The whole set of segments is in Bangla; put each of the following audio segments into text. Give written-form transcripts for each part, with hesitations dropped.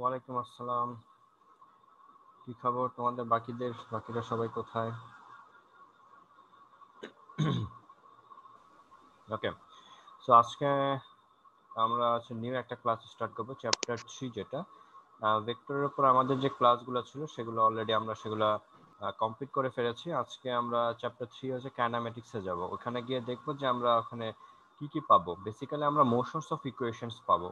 ওয়ালাইকুম আসসালাম। কি খবর তোমাদের? বাকিরা সবাই কোথায়? ওকে, সো আজকে আমরা নিউ একটা ক্লাস স্টার্ট করবো, চ্যাপ্টার 3, যেটা ভেক্টরের উপর আমাদের যে ক্লাসগুলো ছিল সেগুলো অলরেডি আমরা সেগুলো কমপ্লিট করে ফেলেছি। আজকে আমরা চ্যাপ্টার 3 হচ্ছে কাইনামেটিক্সে যাব। ওখানে গিয়ে দেখবো যে আমরা ওখানে কি কি পাবো। বেসিক্যালি আমরা মোশনস অফ ইকুয়েশনস পাবো,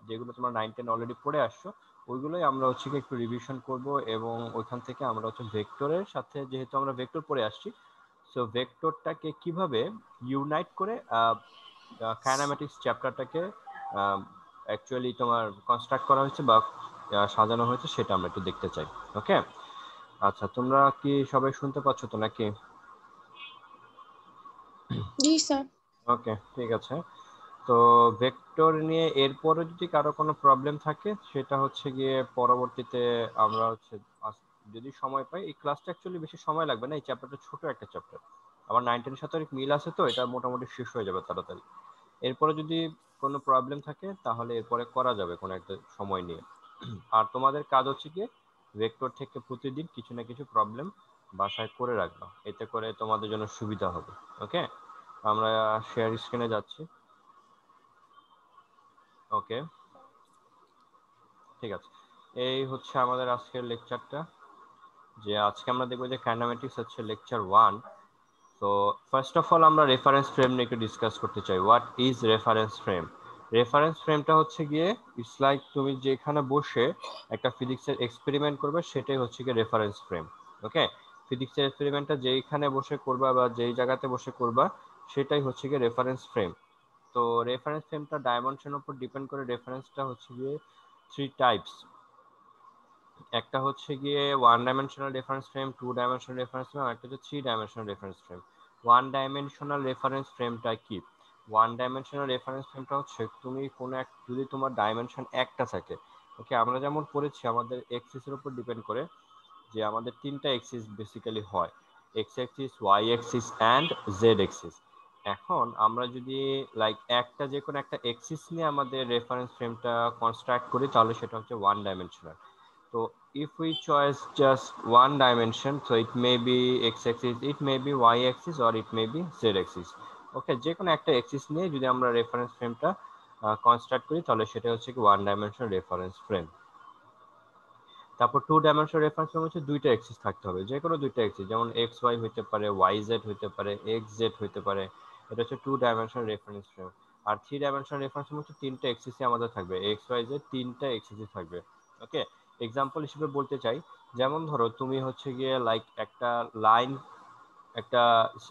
যেগুলো তোমরা 9-10 অলরেডি পড়ে আসছো। ওইগুলোই আমরা কি একটু রিভিশন করব, এবং ওইখান থেকে আমরা ভেক্টরের সাথে, যেহেতু আমরা ভেক্টর পড়ে আসছি, সো ভেক্টরটাকে কিভাবে ইউনাইট করে কাইনেমেটিক্স চ্যাপ্টারটাকে অ্যাকচুয়ালি তোমার কনস্ট্রাক্ট করা হয়েছে বা সাজানো হয়েছে, সেটা আমরা একটু দেখতে চাই। ওকে, আচ্ছা, তোমরা কি সবাই শুনতে পাচ্ছ তো নাকি? জি স্যার। ওকে, ঠিক আছে। তো ভেক্টর নিয়ে এরপরে যদি কারো কোনো প্রবলেম থাকে, সেটা গিয়ে পরবর্তীতে আমরা যদি সময় পাই, এই ক্লাসটা অ্যাকচুয়ালি বেশি সময় লাগবে না, এই চ্যাপ্টারটা ছোট একটা চ্যাপ্টার। আবার 9-10 সাথে অনেক মিল আছে, তো এটা মোটামুটি শেষ হয়ে যাবে তাড়াতাড়ি। এরপরে যদি কোনো প্রবলেম থাকে তাহলে এরপরে করা যাবে কোনো একটা সময় নিয়ে। আর তোমাদের কাজ গিয়ে ভেক্টর থেকে প্রতিদিন কিছু না কিছু প্রবলেম বাসায় করে রাখবা, এতে করে তোমাদের জন্য সুবিধা হবে। ওকে, আমরা শেয়ার স্ক্রিনে যাচ্ছি। ওকে, ঠিক আছে। এই আমাদের আজকের লেকচারটা, যে আজকে আমরা দেখবো যে কাইনেমেটিক্স হচ্ছে লেকচার 1। তো ফার্স্ট অফ অল আমরা রেফারেন্স ফ্রেম নিয়ে একটু ডিসকাস করতে চাই। What is reference frame? Reference ফ্রেমটা গিয়ে ইটস লাইক তুমি যেখানে বসে একটা ফিজিক্সের এক্সপেরিমেন্ট করবে, সেটাই গিয়ে রেফারেন্স ফ্রেম। ওকে, ফিজিক্সের এক্সপেরিমেন্টটা যেইখানে বসে করবা বা যেই জায়গাতে বসে করবা, সেটাই গিয়ে রেফারেন্স ফ্রেম। তো রেফারেন্স ফ্রেমটা ডাইমেনশনের উপর ডিপেন্ড করে। রেফারেন্সটা গিয়ে 3 টাইপস। একটা গিয়ে 1 dimensional reference frame, 2 dimensional reference frame, আর একটা 3 dimensional reference frame. 1 dimensional reference ফ্রেমটা কি? 1 ডাইমেনশনাল রেফারেন্স ফ্রেমটা তুমি কোনো এক, যদি তোমার ডাইমেনশন একটা থাকে। ওকে, আমরা যেমন পড়েছি আমাদের এক্সিসের উপর ডিপেন্ড করে যে আমাদের 3টা এক্সিস বেসিক্যালি হয়, X axis, Y axis and Z axis. এখন আমরা যদি লাইক যে কোনো একটা এক্সিস নিয়ে আমাদের রেফারেন্স ফ্রেমটা কনস্ট্রাক্ট করি, তাহলে সেটা 1 dimensional. So if we choose just one dimension, so it may be x-axis, it may be y-axis, or it may be z-axis. ওকে, যে কোনো একটা এক্সিস নিয়ে যদি আমরা রেফারেন্স ফ্রেমটা কনস্ট্রাক্ট করি, তাহলে সেটা কি 1 ডাইমেনশনাল রেফারেন্স ফ্রেম। তারপর 2 ডাইমেনশনাল রেফারেন্স ফ্রেম 2টা এক্সিস থাকতে হবে, যে কোনো 2টা এক্সিস, যেমন এক্স ওয়াই হতে পারে, ওয়াই জেড হতে পারে, এক্স জেড হতে পারে। এটা 2 ডাইমেনশনাল রেফারেন্স ফ্রেম। আর 3 ডাইমেনশনাল রেফারেন্স ফ্রেম 3টা এক্সিসই আমাদের থাকবে, এক্স ওয়াই জেড 3টা এক্সিসই থাকবে। ওকে, এক্সাম্পল হিসেবে বলতে চাই, যেমন ধরো তুমি গিয়ে লাইক একটা লাইন, একটা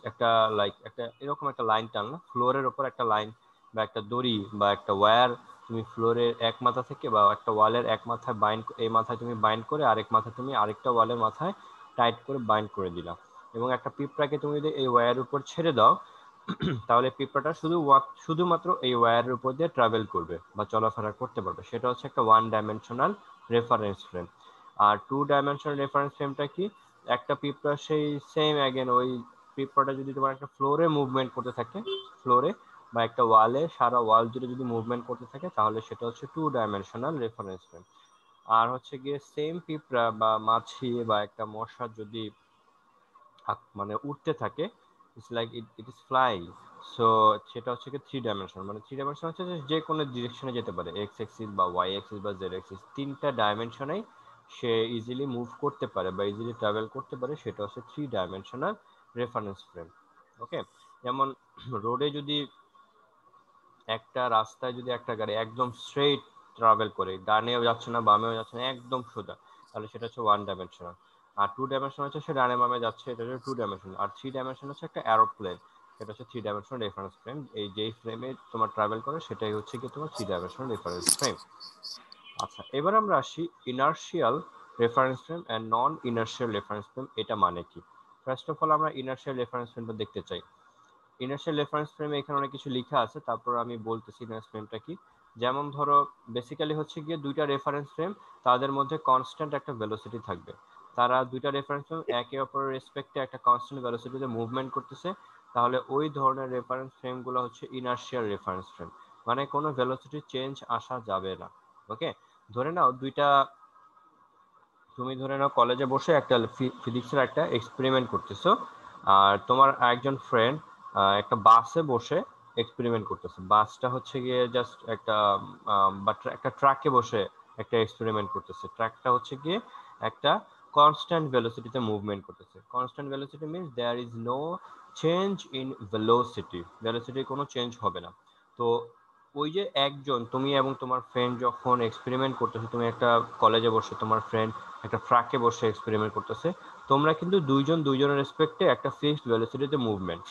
একটা লাইক একটা এরকম একটা লাইন টানলা ফ্লোরের উপর, একটা লাইন বা একটা দড়ি বা একটা ওয়্যার, তুমি ফ্লোরের এক মাথা থেকে বা একটা ওয়ালের এক মাথায় বাইন্ড, এই মাথায় তুমি বাইন্ড করে আরেক মাথায় তুমি আরেকটা ওয়ালের মাথায় টাইট করে বাইন্ড করে দিলা, এবং একটা পিঁপড়াকে তুমি যদি এই ওয়্যারের উপর ছেড়ে দাও, তাহলে পিঁপড়াটা শুধুমাত্র এই ওয়্যারের উপর দিয়ে ট্রাভেল করবে বা চলাফেরা করতে পারবে। সেটা একটা 1 ডাইমেনশনাল রেফারেন্স ফ্রেম। আর 2 ডাইমেনশনাল রেফারেন্স ফ্রেমটা কি? একটা পিঁপড়া সেই সেম অ্যাগেন ওই পিঁপড়াটা যদি তোমার একটা ফ্লোরে মুভমেন্ট করতে থাকে, ফ্লোরে বা একটা ওয়ালে, সারা ওয়াল জুড়ে যদি মুভমেন্ট করতে থাকে, তাহলে সেটা 2 ডাইমেনশনাল রেফারেন্স ফ্রেম। আর গিয়ে সেম পিঁপড়া বা মাছি বা একটা মশা যদি মানে উঠতে থাকে, it's like it is flying, so সেটা কি 3 ডাইমেনশন। মানে 3 ডাইমেনশন যে কোনো ডিরেকশনে যেতে পারে, এক্স অ্যাক্সিস বা ওয়াই অ্যাক্সিস বা জেড অ্যাক্সিস, 3টা ডাইমেনশনেই সে ইজিলি মুভ করতে পারে বা ইজিলি ট্রাভেল করতে পারে। সেটা 3 ডাইমেনশনাল রেফারেন্স ফ্রেম। ওকে, যেমন রোডে যদি একটা রাস্তায় যদি একটা গাড়ি একদম স্ট্রেইট ট্রাভেল করে, ডানেও যাচ্ছে না বামেও যাচ্ছে না, একদম সোজা, তাহলে সেটা 1 ডাইমেনশনাল। আর 2 ডাইমেনশন সে ডানে বামে যাচ্ছে, এটা 2 ডাইমেনশন। আর 3 ডাইমেনশন একটা অ্যারোপ্লেন, সেটা 3 ডাইমেনশনাল রেফারেন্স ফ্রেম। এই যেই ফ্রেমে তোমার ট্রাভেল করে, সেটাই কি তোমার 3 ডাইমেনশনাল রেফারেন্স ফ্রেম। আচ্ছা, এবার আমরা আসি inertial reference frame and non inertial reference frame, এটা মানে কি? ফার্স্ট অফ অল আমরা ইনার্শিয়াল রেফারেন্স ফ্রেমটা দেখতে চাই। ইনার্শিয়াল রেফারেন্স ফ্রেমে এখানে অনেক কিছু লেখা আছে, তারপর আমি বলতেছি ইনার্শিয়াল ফ্রেমটা কি। যেমন ধরো, বেসিক্যালি গিয়ে 2টা রেফারেন্স ফ্রেম, তাদের মধ্যে কনস্ট্যান্ট একটা ভেলোসিটি থাকবে। তারা 2টা রেফারেন্স ফ্রেম একে অপরের রেসপেক্টে একটা কনস্ট্যান্ট ভেলোসিটিতে মুভমেন্ট করতেছে, তাহলে ওই ধরনের রেফারেন্স ফ্রেমগুলো ইনার্শিয়াল রেফারেন্স ফ্রেম। মানে কোনো ভেলোসিটি চেঞ্জ আসা যাবে না। ওকে, ধরে নাও তুমি ধরে নাও কলেজে বসে একটা ফিজিক্সের একটা এক্সপেরিমেন্ট করতেছো, আর তোমার একজন ফ্রেন্ড একটা বাসে বসে এক্সপেরিমেন্ট করতেছে। বাসটা হচ্ছে গিয়ে জাস্ট একটা বা একটা ট্রাকে বসে একটা এক্সপেরিমেন্ট করতেছে। ট্রাকটা হচ্ছে গিয়ে একটা কনস্ট্যান্ট ভেলোসিটিতে মুভমেন্ট করতেছে। Constant velocity means there is no change in velocity, ভেলোসিটির কোনো চেঞ্জ হবে না। তো ওই যে একজন, তুমি এবং তোমার ফ্রেন্ড যখন এক্সপেরিমেন্ট করতেছো, তুমি একটা কলেজে বসে, তোমার ফ্রেন্ড একটা ট্রাকে বসে এক্সপেরিমেন্ট করতেছে, তোমরা কিন্তু দুইজন দুইজনের রেসপেক্টে একটা ফিক্সড ভেলোসিটিতে মুভমেন্ট।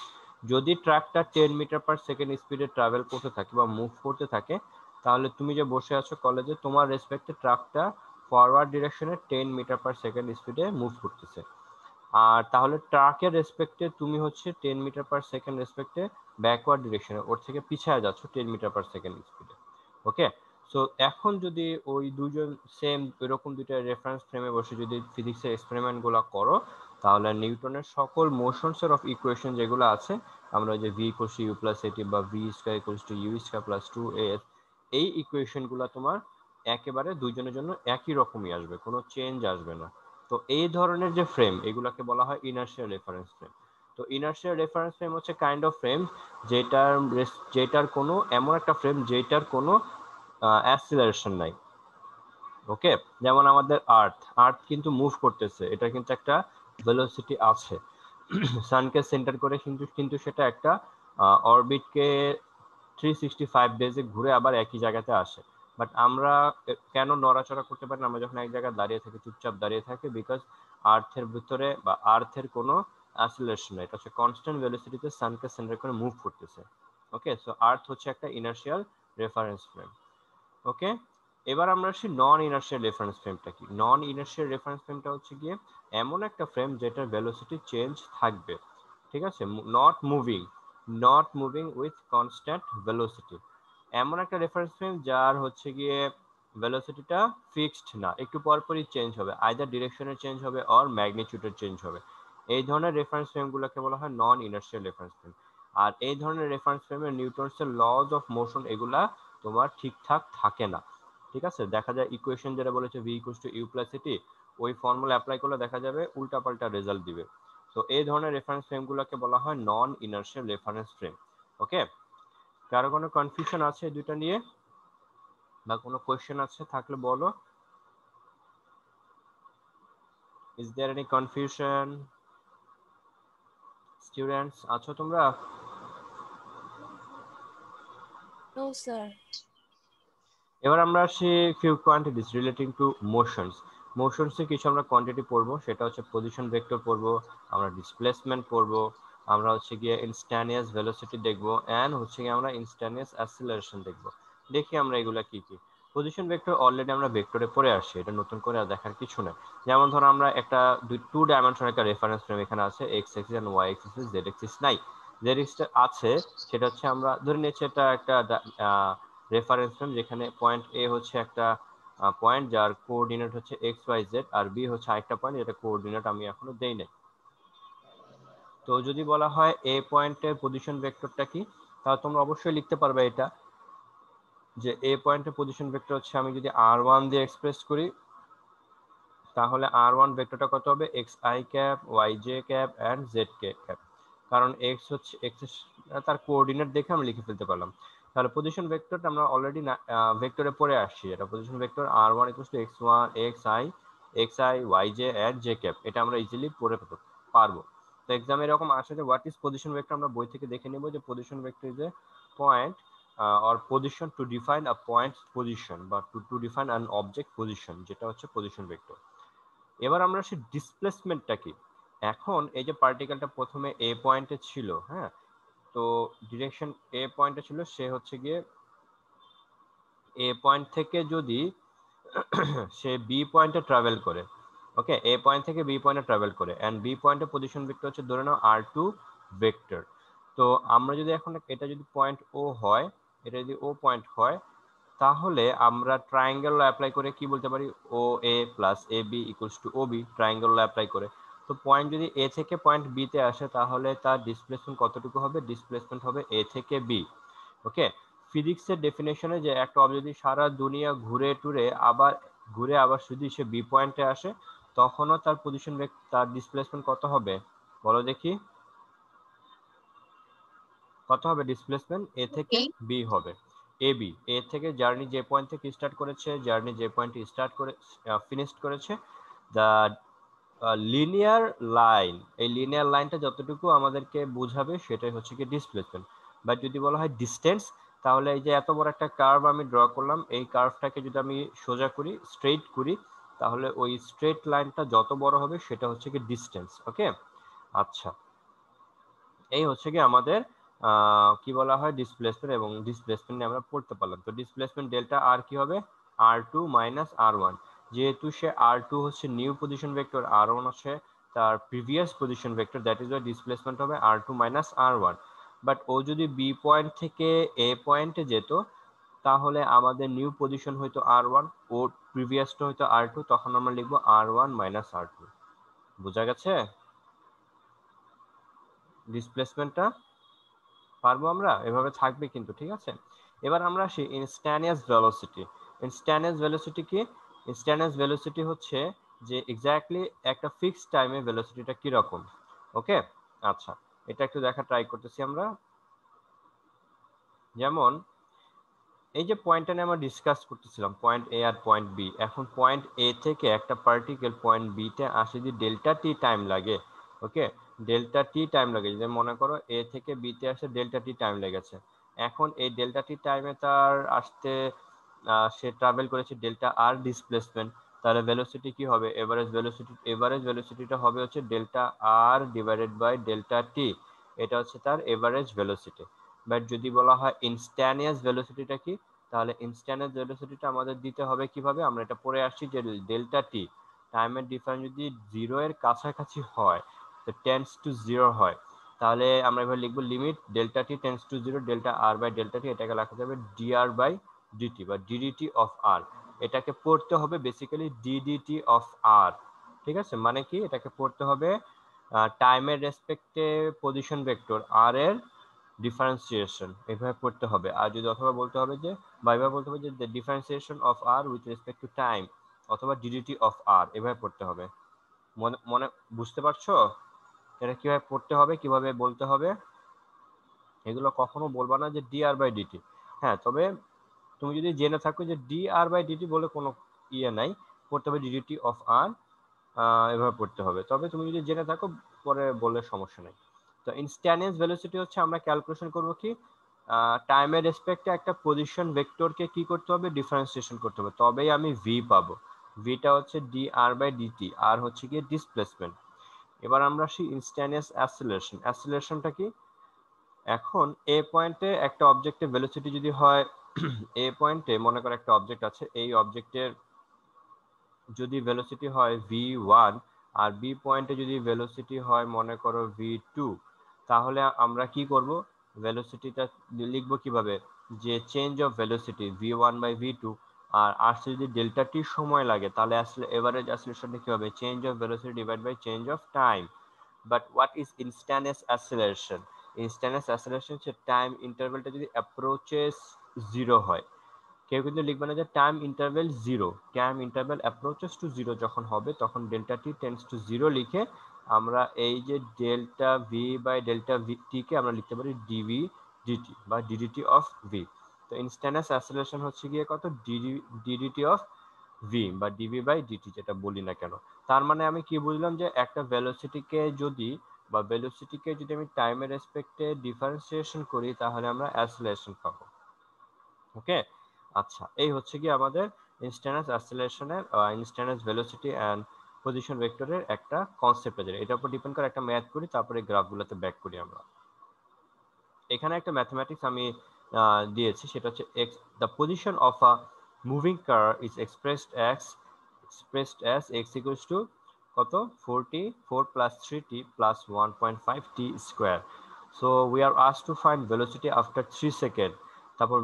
যদি ট্রাকটা 10 মিটার/সেকেন্ড স্পিডে ট্রাভেল করতে থাকে বা মুভ করতে থাকে, তাহলে তুমি যে বসে আছো কলেজে, তোমার রেসপেক্টে ট্রাকটা ফরওয়ার্ড ডিরেকশনে 10 মিটার/সেকেন্ড স্পিডে মুভ করতেছে। আর তাহলে ট্রাকের রেসপেক্টে তুমি হচ্ছে 10 মিটার/সেকেন্ড রেসপেক্টে ব্যাকওয়ার্ড ডিরেকশনে ওর থেকে পিছিয়ে যাচ্ছ 10 মিটার/সেকেন্ড স্পিডে। ওকে, সো এখন যদি ওই দুজন সেম এরকম দুইটা রেফারেন্স ফ্রেমে বসে যদি ফিজিক্সের এক্সপেরিমেন্ট গুলো করো, তাহলে নিউটনের সকল মোশনসের অফ ইকুয়েশন যেগুলো আছে, আমরা যে V equals to U plus A T বা V square equals to U square plus 2a, এই ইকুয়েশন গুলো তোমার একেবারে দুইজনের জন্য একই রকমই আসবে, কোনো চেঞ্জ আসবে না। তো এই ধরনের যে ফ্রেম, এগুলাকে বলা হয় ইনার্শিয়াল রেফারেন্স ফ্রেম। তো ইনার্শিয়াল রেফারেন্স ফ্রেম হচ্ছে কাইন্ড অফ ফ্রেম যেটার কোনো এমন একটা ফ্রেম যেটার কোনো অ্যাক্সিলারেশন নাই। ওকে, যেমন আমাদের আর্থ আর্থ কিন্তু মুভ করতেছে, এটা কিন্তু একটা ভেলোসিটি আছে। সানকে সেন্টার করে কিন্তু কিন্তু সেটা একটা অরবিটকে 365 ডেজে ঘুরে আবার একই জায়গাতে আসে। বাট আমরা কেন নড়াচড়া করতে পারি না? আমরা যখন এক জায়গায় দাঁড়িয়ে থাকি, চুপচাপ দাঁড়িয়ে থাকি, বিকজ আর্থের ভিতরে বা আর্থের কোনো অ্যাসিলেশন নেই, এটা হচ্ছে কনস্ট্যান্ট ভেলোসিটিতে সানকে সেন্টার করে মুভ করতেছে। ওকে, সো আর্থ হচ্ছে একটা ইনার্শিয়াল রেফারেন্স ফ্রেম। ওকে, এবার আমরা আসি নন ইনার্শিয়াল রেফারেন্স ফ্রেমটা কি। নন ইনার্শিয়াল রেফারেন্স ফ্রেমটা হচ্ছে গিয়ে এমন একটা ফ্রেম যেটার ভেলোসিটি চেঞ্জ থাকবে, ঠিক আছে, not moving with constant velocity. এমন একটা রেফারেন্স ফ্রেম যার হচ্ছে গিয়ে ভেলোসিটিটা ফিক্সড না, একটু পরপরই চেঞ্জ হবে, আইদার ডিরেকশনের চেঞ্জ হবে অর ম্যাগনিটিউডের চেঞ্জ হবে। এই ধরনের রেফারেন্স ফ্রেমগুলোকে বলা হয় নন ইনার্শিয়াল রেফারেন্স ফ্রেম। আর এই ধরনের রেফারেন্স ফ্রেমে নিউটনসের লজ অফ মোশন এগুলা তোমার ঠিকঠাক থাকে না। ঠিক আছে, দেখা যায় ইকুয়েশন যেটা বলেছে V equals to U plus A T, ওই ফর্মুলা অ্যাপ্লাই করলে দেখা যাবে উল্টাপাল্টা রেজাল্ট দিবে। তো এই ধরনের রেফারেন্স ফ্রেমগুলোকে বলা হয় নন ইনার্শিয়াল রেফারেন্স ফ্রেম। ওকে, কারো কোনো কনফিউশন আছে এই দুইটা নিয়ে বা কোনো কোয়েশ্চেন আছে থাকলে বলো। Is there any confusion? Students আছো তোমরা? No sir. এবার আমরা আসি few quantities relating to motions. মোশনসে কিছু আমরা কোয়ান্টিটি পড়বো, সেটা হচ্ছে পজিশন ভেক্টর পড়বো, আমরা ডিসপ্লেসমেন্ট পড়বো, আমরা হচ্ছে গিয়ে ইনস্ট্যান্টিনিয়াস ভেলোসিটি দেখবো, এন্ড হচ্ছে গিয়ে আমরা ইনস্ট্যান্টিনিয়াস অ্যাসিলারেশন দেখবো। দেখি আমরা এগুলা কি কি। পজিশন ভেক্টর অলরেডি আমরা ভেক্টরে পড়ে আসছি, এটা নতুন করে আর দেখার কিছু না। যেমন ধরো আমরা একটা টু ডাইমেনশনাল একটা রেফারেন্স ফ্রেম এখানে আছে, X axis and Y axis, Z axis নাই। জেড এক্সিস আছে, সেটা হচ্ছে আমরা ধরে নিচ্ছি এটা একটা রেফারেন্স ফ্রেম, যেখানে পয়েন্ট এ হচ্ছে একটা পয়েন্ট যার কোঅর্ডিনেট হচ্ছে এক্স ওয়াই জেড, আর বি হচ্ছে আরেকটা পয়েন্ট যেটা কোঅর্ডিনেট আমি এখনো দেই নাই। তো যদি বলা হয় এ পয়েন্টের পজিশন ভেক্টরটা কি, তাহলে তোমরা অবশ্যই লিখতে পারবে এটা, যে এ পয়েন্টের পজিশন ভেক্টর হচ্ছে, আমি যদি r1 দিয়ে এক্সপ্রেস করি, তাহলে r1 ভেক্টরটা কত হবে, X I cap, Y J cap and Z K cap. কারণ এক্স হচ্ছে এক্স, তার কোঅর্ডিনেট দেখে আমি লিখে ফেলতে পারলাম। তাহলে পজিশন ভেক্টরটা আমরা অলরেডি ভেক্টরে পড়ে আসছি, এটা position vector r1 equals to x1 xi yj and j ক্যাপ, এটা আমরা ইজিলি পড়ে পারবো। তো এক্সামে এরকম আসে যে হোয়াট ইজ পজিশন ভেক্টর, আমরা বই থেকে দেখে নেব যে position vector is a point or position to define a point position বা to define an object position, যেটা হচ্ছে পজিশন ভেক্টর। এবার আমরা আসি ডিসপ্লেসমেন্টটা কি। এখন এই যে পার্টিকেলটা প্রথমে এ পয়েন্টে ছিল, হ্যাঁ, তো ডিরেকশন এ পয়েন্টে ছিল, সে হচ্ছে গিয়ে এ পয়েন্ট থেকে যদি সে বি পয়েন্টে ট্রাভেল করে, ওকে, এ পয়েন্ট থেকে বি পয়েন্টে ট্রাভেল করে, এন্ড বি পয়েন্টে পজিশন ভেক্টর হচ্ছে ধরে নাও r2 ভেক্টর। তো আমরা যদি এখন এটা যদি পয়েন্ট ও হয়, এটা যদি ও পয়েন্ট হয়, তাহলে আমরা ট্রায়াঙ্গেল ল অ্যাপ্লাই করে কি বলতে পারি, O A plus A B equals to O B, triangle law apply করে। তো পয়েন্ট যদি এ থেকে পয়েন্ট বি তে আসে, তাহলে তার ডিসপ্লেসমেন্ট কতটুকু হবে, ডিসপ্লেসমেন্ট হবে এ থেকে বি। ওকে, ফিজিক্সের ডেফিনেশনে যে একটা অবজেক্ট যদি সারা দুনিয়া ঘুরে টুরে আবার যদি সে বি পয়েন্টে আসে, তখনও তার পজিশন তার ডিসপ্লেসমেন্ট কত হবে বলো দেখি? কত হবে ডিসপ্লেসমেন্ট? এ থেকে বি হবে। এ থেকে জার্নি যে পয়েন্ট থেকে স্টার্ট করেছে, জার্নি যে পয়েন্টে স্টার্ট করে ফিনিশ করেছে, দা লিনিয়ার লাইন, এই লিনিয়ার লাইনটা যতটুকু আমাদেরকে বোঝাবে সেটাই হচ্ছে কি ডিসপ্লেসমেন্ট। বাট যদি বলা হয় ডিস্টেন্স, তাহলে এই যে এত বড় একটা কার্ভ আমি ড্র করলাম, এই কার্ভটাকে যদি আমি সোজা করি, স্ট্রেইট করি, তাহলে ওই স্ট্রেট লাইনটা যত বড় হবে সেটা হচ্ছে কি ডিস্টেন্স। ওকে, আচ্ছা, এই হচ্ছে কি আমাদের কি বলা হয় ডিসপ্লেসমেন্ট, এবং ডিসপ্লেসমেন্ট নিয়ে আমরা পড়তে পারলাম। তো ডিসপ্লেসমেন্ট ডেল্টা আর কি হবে? r2 minus r1। যেহেতু সে r2 হচ্ছে নিউ পজিশন ভেক্টর, r1 হচ্ছে তার previous position vector, that is Y displacement হবে r2 মাইনাস r1। বাট ও যদি বি পয়েন্ট থেকে এ পয়েন্টে যেত, তাহলে আমাদের নিউ পজিশন হয়তো r1, ও প্রিভিয়াসটা হয়তো r2, তখন আমরা লিখবো r1 মাইনাস r2। বোঝা গেছে ডিসপ্লেসমেন্টটা? পারবো আমরা, এভাবে থাকবে কিন্তু, ঠিক আছে। এবার আমরা আসি ইনস্ট্যানিয়াস ভেলোসিটি। ইনস্ট্যানিয়াস ভেলোসিটি কি? ইনস্ট্যানিয়াস ভেলোসিটি হচ্ছে যে এক্স্যাক্টলি একটা ফিক্সড টাইমে ভেলোসিটিটা কি রকম। ওকে, আচ্ছা, এটা একটু দেখা ট্রাই করতেছি আমরা। যেমন এই যে পয়েন্টটা নিয়ে আমরা ডিসকাস করতেছিলাম, পয়েন্ট এ আর পয়েন্ট বি। এখন পয়েন্ট এ থেকে একটা পার্টিকেল পয়েন্ট বি তে আসে যদি ডেল্টা টি টাইম লাগে, ওকে, ডেল্টা টি টাইম লাগে, যে মনে করো এ থেকে বি তে আসে ডেল্টা টি টাইম লেগেছে। এখন এই ডেল্টা টি টাইমে তার আসতে সে ট্রাভেল করেছে ডেল্টা আর ডিসপ্লেসমেন্ট, তাহলে ভেলোসিটি কি হবে? এভারেজ ভেলোসিটিটা হবে হচ্ছে delta r divided by delta t. এটা হচ্ছে তার এভারেজ ভেলোসিটি। বাট যদি বলা হয় ইনস্ট্যানিয়াস ভেলোসিটিটা কি, তাহলে ইনস্ট্যানিয়াস ভেলোসিটিটা আমাদের দিতে হবে কিভাবে? আমরা এটা পড়ে আসছি যে ডেল্টা টি টাইমের ডিফারেন্স যদি 0 এর কাছাকাছি হয়, তো টেন্ডস টু 0 হয়, তাহলে আমরা এভাবে লিখবো limit delta t tends to 0 delta r by delta t, এটাকে লেখা যাবে ডিআর বাই ডিটি বা ডিডিটি অফ আর। এটাকে পড়তে হবে বেসিক্যালি ডিডিটি অফ আর। ঠিক আছে, মানে কি? এটাকে পড়তে হবে টাইমের রেসপেক্টে পজিশন ভেক্টর আর এর ডিফারেন্সিয়েশন, এভাবে পড়তে হবে। আর যদি অথবা বলতে হবে যে, বা এভাবে বলতে হবে যে the differentiation of R with respect to time, অথবা ডিডিটি অফ আর, এভাবে পড়তে হবে। মনে মনে বুঝতে পারছো এটা কিভাবে পড়তে হবে, কিভাবে বলতে হবে? এগুলো কখনো বলবা না যে ডি আর বাই ডিটি। হ্যাঁ, তবে তুমি যদি জেনে থাকো যে ডি আর বাই ডিটি বলে কোনো ইয়ে নাই, পড়তে হবে ডিডিটি অফ আর, এভাবে পড়তে হবে। তবে তুমি যদি জেনে থাকো পরে বললে সমস্যা নেই। তো ইনস্ট্যানিয়াস ভেলোসিটি হচ্ছে আমরা ক্যালকুলেশন করব কি, টাইমের রেসপেক্টে একটা পজিশন ভেক্টরকে কি করতে হবে? ডিফারেন্সিয়েশন করতে হবে, তবেই আমি ভি পাবো। ভিটা হচ্ছে ডি আর বাই ডিটি, আর হচ্ছে কি ডিসপ্লেসমেন্ট। এবার আমরা আসি ইনস্ট্যানিয়াস অ্যাসিলেশন। অ্যাসিলেশনটা কি? এখন এ পয়েন্টে একটা অবজেক্টের ভেলোসিটি যদি হয় এ পয়েন্টে মনে করো একটা অবজেক্ট আছে, এই অবজেক্টের যদি ভেলোসিটি হয় v1, আর বি পয়েন্টে যদি ভেলোসিটি হয় মনে করো v2, তাহলে আমরা কি করব? ভেলোসিটিটা লিখবো কিভাবে? যে change of velocity v1 by v2, আর আসতে যদি ডেল্টা টি সময় লাগে, তাহলে আসলে এভারেজ অ্যাসিলেশনটা কি হবে? Change of velocity divide by change of time. But what is instantaneous acceleration? Instantaneous acceleration হচ্ছে টাইম ইন্টারভ্যালটা যদি অ্যাপ্রোচেস 0 হয়। কেউ কিন্তু লিখবে না যে time interval 0, time interval approaches to 0 যখন হবে, তখন ডেল্টা টি টেন্ডস টু 0 লিখে আমরা এই যে ডেল্টা ভি বাই ডেল্টা টি কে আমরা লিখতে পারি ডিভি ডিটি বা ডিডিটি অফ ভি। তো ইনস্ট্যান্টানিয়াস অ্যাসিলেশন হচ্ছে গিয়ে কত? ডিডিটি অফ ভি বা ডিভি বাই ডিটি, যেটা বলি না কেন। তার মানে আমি কি বুঝলাম? যে একটা ভেলোসিটিকে যদি আমি টাইমের রেসপেক্টে ডিফারেন্সিয়েশন করি, তাহলে আমরা অ্যাসিলেশন পাবো। ওকে, আচ্ছা, এই হচ্ছে কি আমাদের ইনস্ট্যান্টানিয়াস অ্যাসিলেশনের ইনস্ট্যান্টানিয়াস ভেলোসিটি এন্ড পজিশন ভেক্টরের একটা কনসেপ্ট আছে। এটার উপর ডিপেন্ড করে একটা ম্যাথ করি, তারপরে গ্রাফগুলোতে ব্যাক করি আমরা। এখানে একটা ম্যাথমেটিক্স আমি দিয়েছি, সেটা হচ্ছে x, the position of a moving car is expressed as x equals to কত? 44 plus 3t plus 1.5t square. So we are asked to find velocity after 3 second, তারপর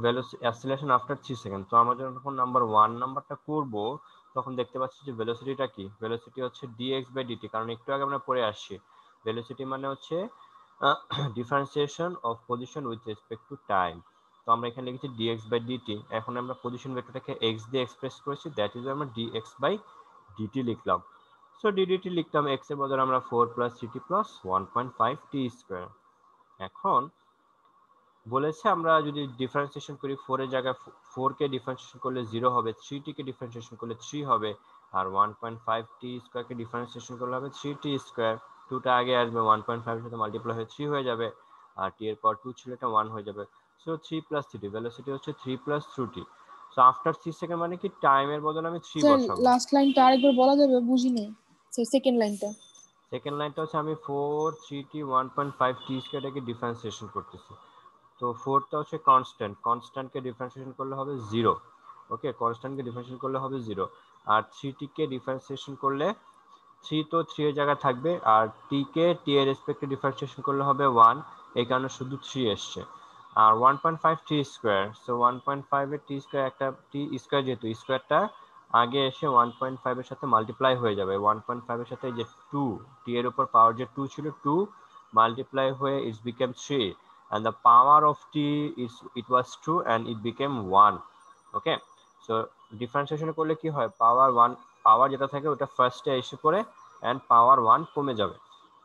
অ্যাসিলেশন আফটার 3 সেকেন্ড। তো আমরা যখন নাম্বার 1 নাম্বারটা করব, তখন দেখতে পাচ্ছি যে ভেলোসিটিটা কি? ভেলোসিটি হচ্ছে dx বাই dt, কারণ একটু আগে আমরা পড়ে আসছি ভেলোসিটি মানে হচ্ছে differentiation of position with respect to time. তো আমরা এখানে লিখেছি dx বাই dt। এখন আমরা পজিশন ভেক্টরটাকে x দিয়ে এক্সপ্রেস করেছি, দ্যাট ইজ আমরা dx বাই dt লিখলাম। সো ddt লিখলাম, x এর বদলে আমরা 4 plus 3t plus 1.5 t square. এখন বলেছে আমরা যদি ডিফারেন্সিয়েশন করি 4 এর জায়গায় 4 কে ডিফারেন্সিয়েশন করলে 0 হবে, 3t কে ডিফারেন্সিয়েশন করলে 3 হবে, আর 1.5 t স্কয়ার কে ডিফারেন্সিয়েশন করলে হবে 3t স্কয়ার। 2 টা আগে আসবে, 1.5 এর সাথে মাল্টিপ্লাই হয়ে 3 হয়ে যাবে, আর t এর পর 2 ছিল এটা 1 হয়ে যাবে। সো 3 প্লাস 3t, ভেলোসিটি হচ্ছে 3 plus 2t। So after 3 second মানে কি টাইমের বদলে আমি 3 স্যার বসাবো। লাস্ট লাইনটা আরেকবার বলা যাবে? বুঝিনি স্যার, সেকেন্ড লাইনটা। সেকেন্ড লাইনটা হচ্ছে আমি 4 3t 1.5 t স্কয়ারটাকে ডিফারেন্সিয়েশন করতেছি। তো 4টা হচ্ছে কনস্ট্যান্ট, কনস্ট্যান্টকে ডিফারেন্সিয়েশন করলে হবে 0। ওকে, কনস্ট্যান্টকে ডিফারেন্সিয়েশন করলে হবে 0। আর 3t কে ডিফারেন্সিয়েশন করলে 3 তো 3 এর জায়গায় থাকবে, আর t কে t এর রেসপেক্টে ডিফারেন্সিয়েশন করলে হবে 1, এই কারণে শুধু 3 আসছে। আর 1.5 t স্কয়ার, সো 1.5 এর t স্কয়ার, একটা t স্কয়ার যেহেতু স্কয়ারটা আগে এসে 1.5 এর সাথে মাল্টিপ্লাই হয়ে যাবে। 1.5 এর সাথে যে 2, t এর উপর পাওয়ার যে 2 ছিল, 2 মাল্টিপ্লাই হয়ে it's became 3, and the power of t is it was 2 and it became 1. Okay, so differentiation করলে কি হয়, পাওয়ার 1, পাওয়ার যেটা থাকে ওটা ফার্স্টে এসে পড়ে and পাওয়ার 1 কমে যাবে।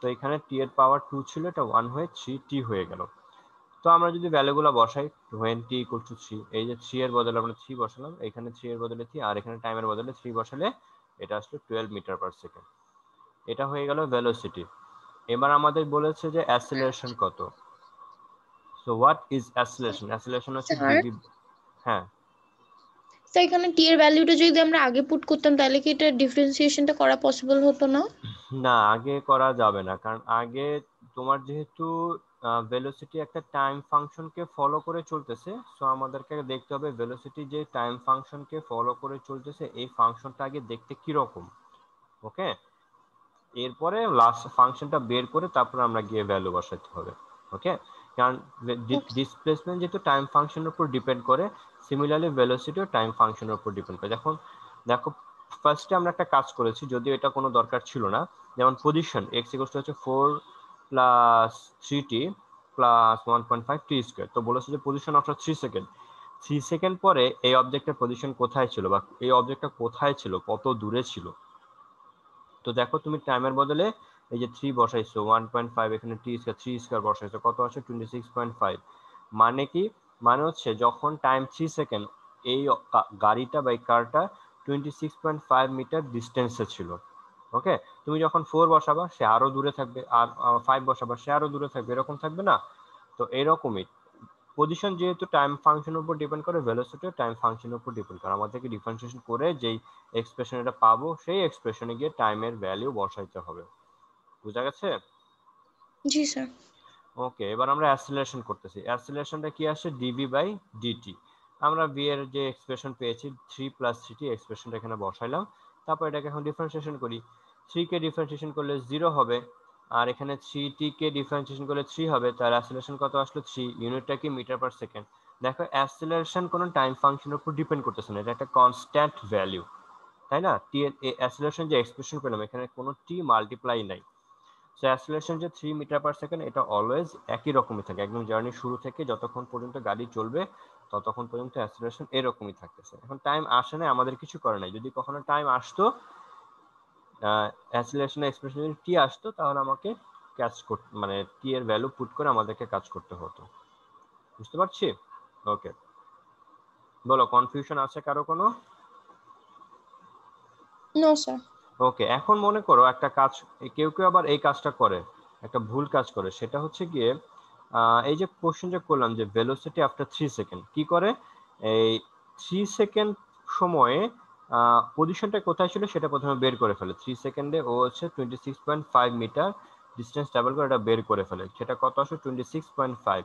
তো এখানে t এর পাওয়ার 2 ছিল, এটা 1 হয়ে 3t হয়ে গেল। তো আমরা যদি ভ্যালুগুলো বসাই, when t equals to 3, এই যে 3 এর বদলে আমরা 3 বসালাম, এখানে 3 এর বদলে 3, আর এখানে টাইমের বদলে 3 বসালে এটা আসলে 12 মিটার পার সেকেন্ড। এটা হয়ে গেল ভেলোসিটি। এবার আমাদের বলেছে যে অ্যাসেলারেশন কত। So what is acceleration? Acceleration হচ্ছে স্যার ডিভি। হ্যাঁ, স্যার এখানে টি এর ভ্যালুটা যদি আমরা আগে পুট করতাম তাহলে কি এটা ডিফারেন্সিয়েশনটা করা পসিবল হতো না? না আগে করা যাবে না, কারণ আগে তোমার যেহেতু ভেলোসিটি একটা টাইম ফাংশনকে ফলো করে চলতেছে, সো আমাদেরকে দেখতে হবে ভেলোসিটি যে টাইম ফাংশনকে ফলো করে চলতেছে এই ফাংশনটা আগে দেখতে কি রকম। ওকে, এরপরে লাস্ট ফাংশনটা বের করে তারপর আমরা গিয়ে ভ্যালু বসাতে হবে। ওকে, কারণ ডিসপ্লেসমেন্ট যেহেতু টাইম ফাংশনের উপর ডিপেন্ড করে, সিমিলারলি ভেলোসিটিও টাইম ফাংশনের উপর ডিপেন্ড করে। দেখো দেখো ফার্স্টে আমরা একটা কাজ করেছি, যদিও এটা কোনো দরকার ছিল না। যেমন পজিশন x ইকুয়াল হচ্ছে 4 plus 3t plus 1.5 t square. তো বলেছে যে পজিশন আফটার 3 সেকেন্ড, 3 সেকেন্ড পরে এই অবজেক্টের পজিশন কোথায় ছিল, বা এই অবজেক্টটা কোথায় ছিল, কত দূরে ছিল। তো দেখো তুমি টাইমের বদলে এই যে 3 বসাইছো, 1.5, এখানে t স্কয়ার 3 স্কয়ার বসাইছো, কত আসে 26.5। মানে কি, মানে হচ্ছে যখন টাইম 3 সেকেন্ড, এই গাড়িটা বা কারটা 26.5 মিটার ডিস্টেন্সে ছিল। ওকে, তুমি যখন 4 বসাবা সে আরো দূরে থাকবে, আর 5 বসাবা সে আরো দূরে থাকবে, এরকম থাকবে না? তো এরকমই পজিশন যেহেতু টাইম ফাংশনের উপর ডিপেন্ড করে, ভেলোসিটিও টাইম ফাংশনের উপর ডিপেন্ড করে। আমাদেরকে ডিফারেন্সিয়েশন করে যেই এক্সপ্রেশন এটা পাবো সেই এক্সপ্রেশনে গিয়ে টাইমের ভ্যালু বসাইতে হবে। বুঝা গেছে? জি স্যার। ওকে, এবার আমরা অ্যাসিলারেশন করতেছি। অ্যাসিলারেশনটা কি আসে, ডিভি বাই ডিটি। আমরা ভি এর যে এক্সপ্রেশন পেয়েছি 3 প্লাস 3t, এক্সপ্রেশনটা এখানে বসাইলাম। তারপর এটাকে এখন ডিফারেন্সিয়েশন করি। 3 কে ডিফারেন্সিয়েশন করলে 0 হবে, আর এখানে 3t কে ডিফারেন্সিয়েশন করলে 3 হবে। তার অ্যাসিলারেশন কত আসলো 3, ইউনিটটা কি মিটার পার সেকেন্ড। দেখো অ্যাসিলারেশন কোনো টাইম ফাংশনের উপর ডিপেন্ড করতেছে না, এটা একটা কনস্ট্যান্ট ভ্যালু, তাই না? টি এর অ্যাসিলারেশন যে এক্সপ্রেশন পেলাম এখানে কোনো টি মাল্টিপ্লাই নাই। সো অ্যাসিলারেশন যে 3 মিটার পার সেকেন্ড, এটা অলওয়েজ একই রকমই থাকে, একদম জার্নি শুরু থেকে যতক্ষণ পর্যন্ত গাড়ি চলবে ততক্ষণ পর্যন্ত অ্যাসিলারেশন এরকমই থাকতেছে। এখন টাইম আসে না, আমাদের কিছু করে নাই। যদি কখনো টাইম আসতো, অ্যাসিলারেশনের এক্সপ্রেশন যদি টি আসতো, তাহলে আমাকে কাজ করতে, মানে টি এর ভ্যালু পুট করে আমাদেরকে কাজ করতে হতো। বুঝতে পারছি? ওকে, বলো কনফিউশন আছে কারো কোনো? No sir. ওকে, এখন মনে করো একটা কাজ, কেউ কেউ আবার এই কাজটা করে, একটা ভুল কাজ করে। সেটা হচ্ছে গিয়ে এই যে কোশ্চেন যে করলাম যে ভেলোসিটি আফটার 3 সেকেন্ড, কি করে এই 3 সেকেন্ড সময়ে পজিশনটা কোথায় ছিল সেটা প্রথমে বের করে ফেলে। 3 সেকেন্ডে ও হচ্ছে 26.5 মিটার ডিস্টেন্স ট্রাভেল করে এটা বের করে ফেলে, সেটা কত আসে 26.5।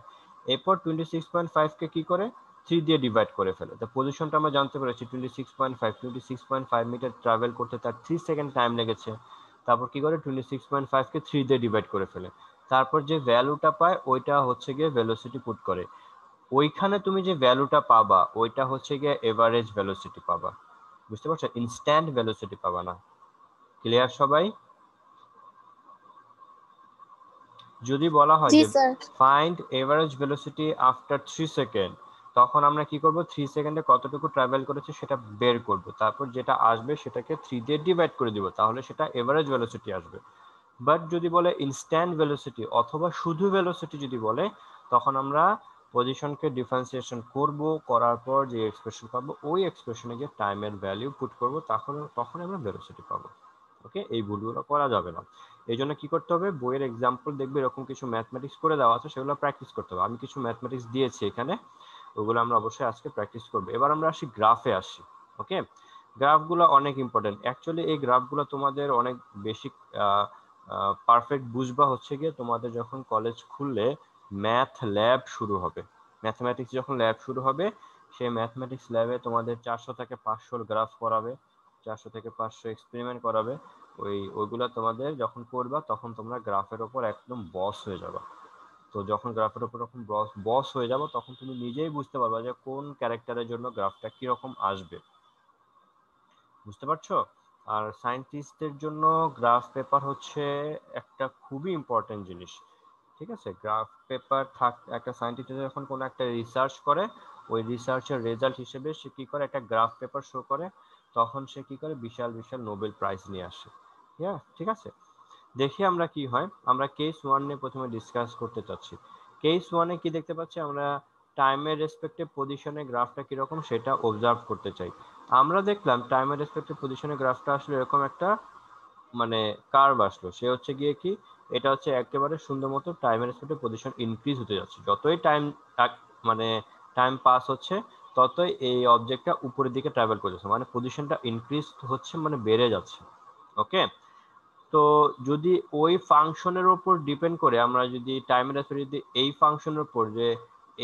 এরপর 26.5 কে কি করে 3 দিয়ে ডিভাইড করে ফেলে। তো পজিশনটা আমরা জানতে পেরেছি 26.5 মিটার ট্রাভেল করতে তার 3 সেকেন্ড টাইম লেগেছে। তারপর কি করে 26.5 কে 3 দিয়ে ডিভাইড করে ফেলে, তারপর যে ভ্যালুটা পায় ওইটা হচ্ছে গিয়ে ভেলোসিটি পুট করে। ওইখানে তুমি যে ভ্যালুটা পাবা ওইটা হচ্ছে গিয়ে এভারেজ ভেলোসিটি পাবা। বুঝতে পারছো? ইনস্ট্যান্ট ভেলোসিটি পাবা না। ক্লিয়ার সবাই? যদি বলা হয় জি যে sir. Find average velocity after 3 second, তখন আমরা কি করব 3 সেকেন্ডে কতটুকু ট্রাভেল করেছে সেটা বের করব, তারপর যেটা আসবে সেটাকে 3 দিয়ে ডিভাইড করে দিব, তাহলে সেটা এভারেজ ভেলোসিটি আসবে। বাট যদি বলে ইনস্ট্যান্ট ভেলোসিটি অথবা শুধু ভেলোসিটি যদি বলে, তখন আমরা পজিশনকে ডিফারেন্সিয়েশন করব, করার পর যে এক্সপ্রেশন পাবো ওই এক্সপ্রেশনে গিয়ে টাইমের ভ্যালু পুট করব, তখন আমরা ভেলোসিটি পাবো। ওকে, এই ভুলগুলো করা যাবে না। এই জন্য কি করতে হবে, বইয়ের এক্সাম্পল দেখবে এরকম কিছু ম্যাথমেটিক্স করে দেওয়া আছে, সেগুলো প্র্যাকটিস করতে হবে। আমি কিছু ম্যাথমেটিক্স দিয়েছি এখানে, ওগুলো আমরা অবশ্যই আজকে প্র্যাকটিস করবো। এবার আমরা আসি গ্রাফে আসি। ওকে, গ্রাফগুলো অনেক ইম্পর্টেন্ট অ্যাকচুয়ালি। এই গ্রাফগুলো তোমাদের অনেক বেশি পারফেক্ট বুঝবা হচ্ছে গিয়ে তোমাদের যখন কলেজ খুললে ম্যাথ ল্যাব শুরু হবে, ম্যাথমেটিক্স যখন ল্যাব শুরু হবে, সেই ম্যাথমেটিক্স ল্যাবে তোমাদের 400 থেকে 500 গ্রাফ করাবে, 400 থেকে 500 এক্সপেরিমেন্ট করাবে। ওইগুলো তোমাদের যখন করবা তখন তোমরা গ্রাফের ওপর একদম বস হয়ে যাবে। তো যখন গ্রাফের উপর যখন বস হয়ে যাবো তখন তুমি নিজেই বুঝতে পারবা যে কোন ক্যারেক্টারের জন্য গ্রাফটা কিরকম আসবে। বুঝতে পারছো? আর সায়েন্টিস্টদের জন্য গ্রাফ পেপার হচ্ছে একটা খুবই ইম্পর্টেন্ট জিনিস। ঠিক আছে, গ্রাফ পেপার একটা সায়েন্টিস্ট যখন কোনো একটা রিসার্চ করে, ওই রিসার্চের রেজাল্ট হিসেবে সে কি করে, একটা গ্রাফ পেপার শো করে, তখন সে কি করে বিশাল বিশাল নোবেল প্রাইজ নিয়ে আসে। ঠিক আছে, দেখি আমরা কি হয়। আমরা কেস ওয়ান নিয়ে প্রথমে ডিসকাস করতে চাচ্ছি। কেস ওয়ানে কি দেখতে পাচ্ছি আমরা, টাইমের রেসপেক্টিভ পজিশনে গ্রাফটা কিরকম সেটা অবজার্ভ করতে চাই। আমরা দেখলাম টাইমের রেসপেক্টিভ পজিশনে গ্রাফটা আসলে এরকম একটা মানে কার্ভ আসলো, সে হচ্ছে গিয়ে কি, এটা হচ্ছে একেবারে সুন্দর মতো টাইমের রেসপেক্টিভ পজিশন ইনক্রিজ হতে যাচ্ছে। যতই টাইম মানে টাইম পাস হচ্ছে ততই এই অবজেক্টটা উপরের দিকে ট্রাভেল করতেছে, মানে পজিশনটা ইনক্রিজ হচ্ছে, মানে বেড়ে যাচ্ছে। ওকে, তো যদি ওই ফাংশনের উপর ডিপেন্ড করে আমরা যদি টাইমের রেসপেক্ট যদি এই ফাংশনের উপর যে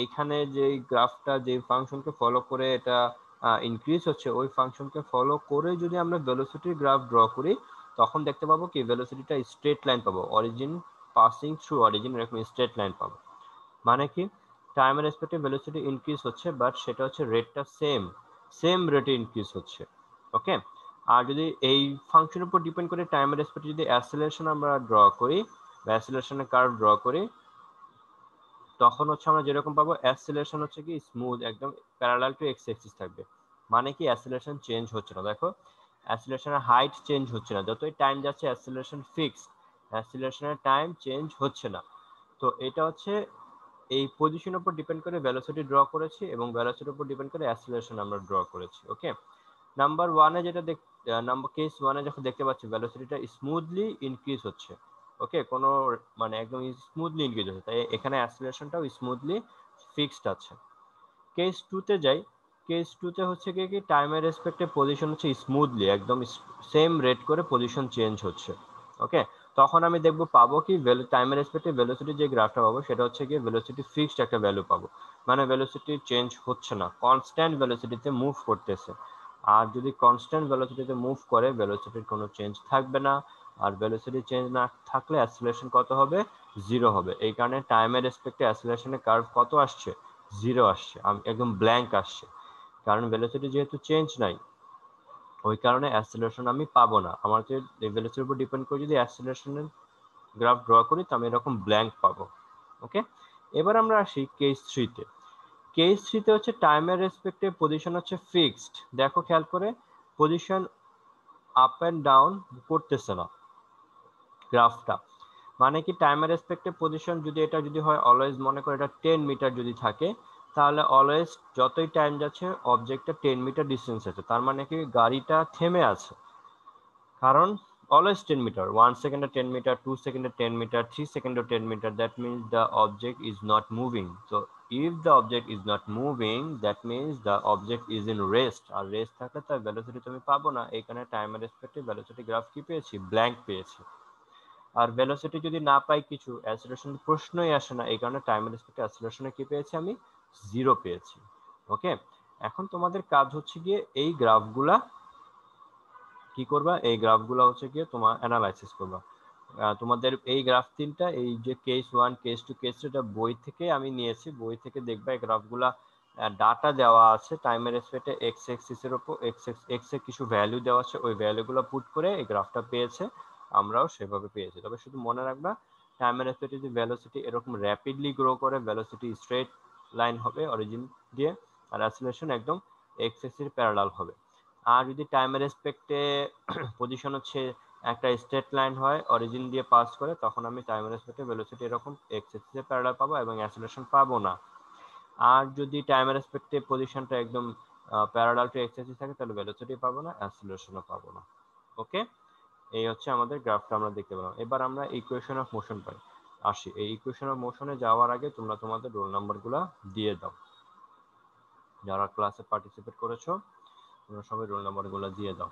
এইখানে যে গ্রাফটা যে ফাংশনকে ফলো করে এটা ইনক্রিজ হচ্ছে, ওই ফাংশনকে ফলো করে যদি আমরা ভেলোসিটির গ্রাফ ড্র করি, তখন দেখতে পাবো কি ভেলোসিটিটা স্ট্রেট লাইন পাবো, অরিজিন পাসিং থ্রু অরিজিন, এরকম স্ট্রেট লাইন পাবো। মানে কি, টাইমের রেসপেক্টে ভেলোসিটি ইনক্রিজ হচ্ছে, বাট সেটা হচ্ছে রেটটা সেম রেটে ইনক্রিজ হচ্ছে। ওকে, আর যদি এই ফাংশনের উপর ডিপেন্ড করে টাইমের রেসপেক্টে যদি অ্যাসেলারেশন আমরা ড্র করি বা অ্যাসেলারেশনের কার্ভ ড্র করি, তখন হচ্ছে আমরা যেরকম পাবো, অ্যাসেলারেশন হচ্ছে কি স্মুথ একদম প্যারালাল টু এক্স অ্যাক্সিস থাকবে। মানে কি অ্যাসেলারেশন চেঞ্জ হচ্ছে না, দেখো অ্যাসেলারেশনের হাইট চেঞ্জ হচ্ছে না, যতই টাইম যাচ্ছে অ্যাসেলারেশন ফিক্সড, অ্যাসেলারেশনের টাইম চেঞ্জ হচ্ছে না। তো এটা হচ্ছে এই পজিশনের উপর ডিপেন্ড করে ভেলোসিটি ড্র করেছি এবং ভেলোসিটির উপর ডিপেন্ড করে অ্যাসেলারেশন আমরা ড্র করেছি। ওকে, নাম্বার ওয়ানে যেটা নাম্বার কেস ওয়ানে যখন দেখতে পাচ্ছি ভেলোসিটিটা স্মুথলি ইনক্রিজ হচ্ছে। ওকে, কোনো মানে একদম স্মুথলি ইনক্রিজ হচ্ছে, তাই এখানে অ্যাসেলারেশনটাও স্মুথলি ফিক্সড আছে। কেস টুতে যাই, কেস টুতে হচ্ছে কি টাইমের রেসপেক্টে পজিশন হচ্ছে স্মুথলি একদম সেম রেট করে পজিশন চেঞ্জ হচ্ছে। ওকে, তখন আমি দেখবো পাবো কি টাইমের রেসপেক্টে ভেলোসিটি যে গ্রাফটা পাবো সেটা হচ্ছে কি ভেলোসিটি ফিক্সড একটা ভ্যালু পাবো, মানে ভেলোসিটি চেঞ্জ হচ্ছে না, কনস্ট্যান্ট ভেলোসিটিতে মুভ করতেছে। আর যদি কনস্ট্যান্ট ভেলোসিটিতে মুভ করে ভেলোসিটির কোনো চেঞ্জ থাকবে না, আর ভেলোসিটি চেঞ্জ না থাকলে অ্যাসেলারেশন কত হবে, জিরো হবে। এই কারণে টাইমের রেসপেক্টে অ্যাসেলারেশনের কার্ভ কত আসছে, জিরো আসছে, একদম ব্ল্যাঙ্ক আসছে, কারণ ভেলোসিটি যেহেতু চেঞ্জ নাই, ওই কারণে অ্যাসেলারেশন আমি পাবো না। আমার যে ভেলোসিটির উপর ডিপেন্ড করে যদি অ্যাসেলারেশনের গ্রাফ ড্র করি তো আমি এরকম ব্ল্যাঙ্ক পাবো। ওকে, এবার আমরা আসি কেস থ্রিতে। কেস থ্রিতে হচ্ছে টাইমের রেসপেক্টে পজিশন হচ্ছে ফিক্সড। দেখো খেয়াল করে, পজিশন আপ অ্যান্ড ডাউন করতেছে না গ্রাফটা। মানে কি টাইমের রেসপেক্টে পজিশন যদি এটা যদি হয় অলওয়েজ, মনে করো এটা 10 মিটার যদি থাকে, তাহলে অলওয়েজ যতই টাইম যাচ্ছে অবজেক্টটা 10 মিটার ডিস্টেন্স আছে, তার মানে কি গাড়িটা থেমে আছে। কারণ অলওয়েজ 10 মিটার, 1 সেকেন্ডে 10 মিটার, 2 সেকেন্ডে 10 মিটার, 3 সেকেন্ডে 10 metre, that means the object is not moving. তো if the object is not moving that means the object is in rest, আর রেস্ট থাকলে তার ভেলোসিটি তুমি পাবো না। এখানে টাইমের রেসপেক্টে ভেলোসিটি গ্রাফ কি পেয়েছি, ব্ল্যাঙ্ক পেয়েছি। আর ভেলোসিটি যদি না পাই কিছু, অ্যাসেলারেশন প্রশ্নই আসে না, এই কারণে টাইমের রেসপেক্টে অ্যাসেলারেশনে কি পেয়েছি আমি, জিরো পেয়েছি। ওকে, এখন তোমাদের কাজ হচ্ছে গিয়ে এই গ্রাফগুলা কি করবা, এই গ্রাফগুলো হচ্ছে গিয়ে তোমার অ্যানালাইসিস করবা। তোমাদের এই গ্রাফ তিনটা, এই যে case one, case two, case three, এটা বই থেকে আমি নিয়েছি, বই থেকে দেখবা এই গ্রাফগুলা ডাটা দেওয়া আছে টাইমের রেসপেক্টে এক্স এক্সিসের উপর, এক্স এর কিছু ভ্যালু দেওয়া আছে, ওই ভ্যালুগুলো পুট করে এই গ্রাফটা পেয়েছে, আমরাও সেভাবে পেয়েছি। তবে শুধু মনে রাখবা টাইমের রেসপেক্টে যদি ভেলোসিটি এরকম র্যাপিডলি গ্রো করে, ভেলোসিটি স্ট্রেট লাইন হবে অরিজিন দিয়ে, আর অ্যাসিলেশন একদম এক্স অ্যাক্সিস প্যারালাল হবে। আর যদি টাইমের রেসপেক্টে পজিশন হচ্ছে একটা স্ট্রেট লাইন হয় অরিজিন দিয়ে পাস করে, তখন আমি টাইমের রেসপেক্টে ভেলোসিটি এরকম এক্স অ্যাক্সিসে প্যারালাল পাবো এবং অ্যাসিলেশন পাবো না। আর যদি টাইমের রেসপেক্টে পজিশনটা একদম প্যারালাল টু এক্স অ্যাক্সিস থাকে তাহলে ভেলোসিটি পাবো না, অ্যাসিলেশনও পাবো না। ওকে, এই হচ্ছে আমাদের গ্রাফটা আমরা দেখতে পেলাম। এবার আমরা ইকুয়েশন অফ মোশন পাই আসি। এই ইকুয়েশন অফ মোশনে যাওয়ার আগে তোমরা তোমাদের রোল নাম্বারগুলো দিয়ে দাও। যারা ক্লাসে পার্টিসিপেট করেছো তোমরা সবাই রোল নাম্বারগুলো দিয়ে দাও।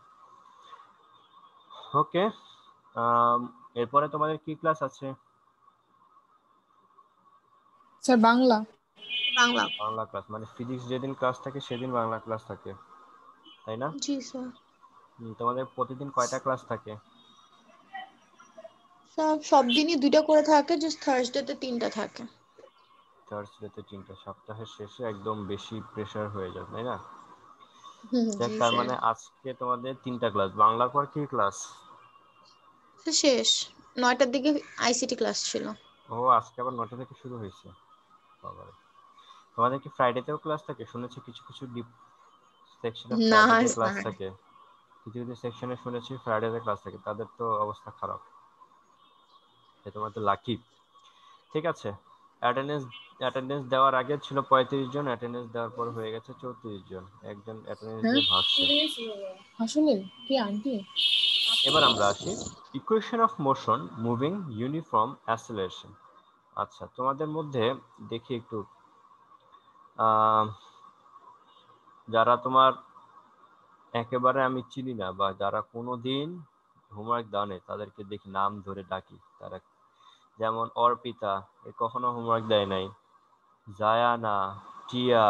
ওকে, এরপরে তোমাদের কি ক্লাস আছে? স্যার বাংলা। বাংলা। বাংলা ক্লাস মানে ফিজিক্স যেদিন ক্লাস থাকে সেদিন বাংলা ক্লাস থাকে, তাই না? জি স্যার। তোমাদের প্রতিদিন কয়টা ক্লাস থাকে? স্যার সব দিনই 2টা করে থাকে, জাস্ট থার্সডেতে 3টা থাকে। থার্সডেতে 3টা, সপ্তাহের শেষে একদম বেশি প্রেসার হয়ে যায়, তাই না? জি তার স্যার। মানে আজকে তোমাদের 3টা ক্লাস। বাংলার পর কি ক্লাস? শেষ 9টার দিকে আইসিটি ক্লাস ছিল। ও, আজকে আবার 9টা থেকে শুরু হয়েছে। বাবারে, তোমাদের কি ফ্রাইডেতেও ক্লাস থাকে? শুনেছি কিছু কিছু ডিপ সেকশনে না ফ্রাইডেতে ক্লাস স্যার। থাকে, কিছু কিছু সেকশনে শুনেছি ফ্রাইডেতে ক্লাস থাকে। তাদের তো অবস্থা খারাপ, তোমার তো লাকি। ঠিক আছে, অ্যাটেন্ডেন্স অ্যাটেন্ডেন্স দেওয়ার আগে ছিল 35 জন, অ্যাটেন্ডেন্স দেওয়ার পর হয়ে গেছে 34 জন। একজন অ্যাটেন্ডেন্স হ্যাঁ দিয়ে ভাগছে। আসলে কি আন্টি? এবার আমরা আসি equation of motion moving uniform acceleration. আচ্ছা, তোমাদের মধ্যে দেখি একটু যারা তোমার একেবারে আমি চিনি না বা যারা কোনোদিন হোমওয়ার্ক দানে তাদেরকে দেখি নাম ধরে ডাকি। তারা যেমন অর্পিতা, এ কখনো হোমওয়ার্ক দেয় নাই। জায়ানা, টিয়া,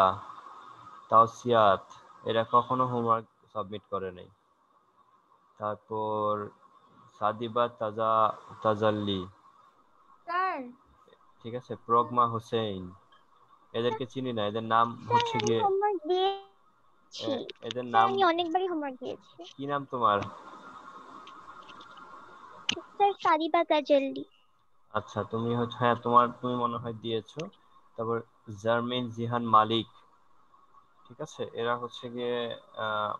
তাওসিয়াত, এরা কখনো হোমওয়ার্ক সাবমিট করে নাই। তারপর সাদিবা তাজাল্লি, স্যার ঠিক আছে, প্রগমা হোসেন, এদেরকে চিনি না। এদের নাম স্যার হচ্ছে আমি গিয়ে হোমওয়ার্ক দিয়েছি। এদের স্যার নাম আমি অনেকবারই হোমওয়ার্ক দিয়েছি। কি নাম তোমার? স্যার সারিবা তাজাল্লি। আচ্ছা, তুমি হচ্ছে, হ্যাঁ তুমি মনে হয় দিয়েছো। তারপর জারমিন জিহান মালিক, ঠিক আছে, এরা হচ্ছে গিয়ে আহ,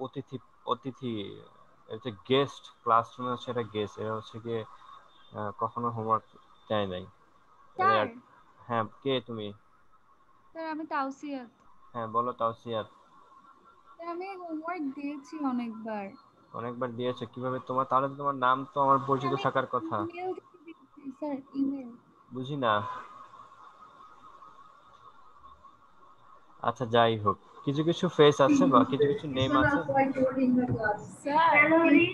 অতিথি অতিথি হচ্ছে গেস্ট, ক্লাসরুমে হচ্ছে এটা গেস্ট। এরা হচ্ছে গিয়ে কখনো হোমওয়ার্ক দেয় নাই। এরা, স্যার হ্যাঁ কে তুমি? স্যার আমি তাওসিয়াত। হ্যাঁ বলো তাওসিয়াত। স্যার আমি হোমওয়ার্ক দিয়েছি অনেকবার। অনেকবার দিয়েছো? কিভাবে তোমার, তাহলে তো তোমার নাম তো আমার স্যার পরিচিত আমি থাকার কথা। ইমেল থেকে দিয়েছি স্যার, ইমেল। বুঝি না। আচ্ছা যাই হোক, কিছু কিছু ফেস আছে বা কিছু কিছু This নেম one আছে। also I told in the class. Sir Calorie,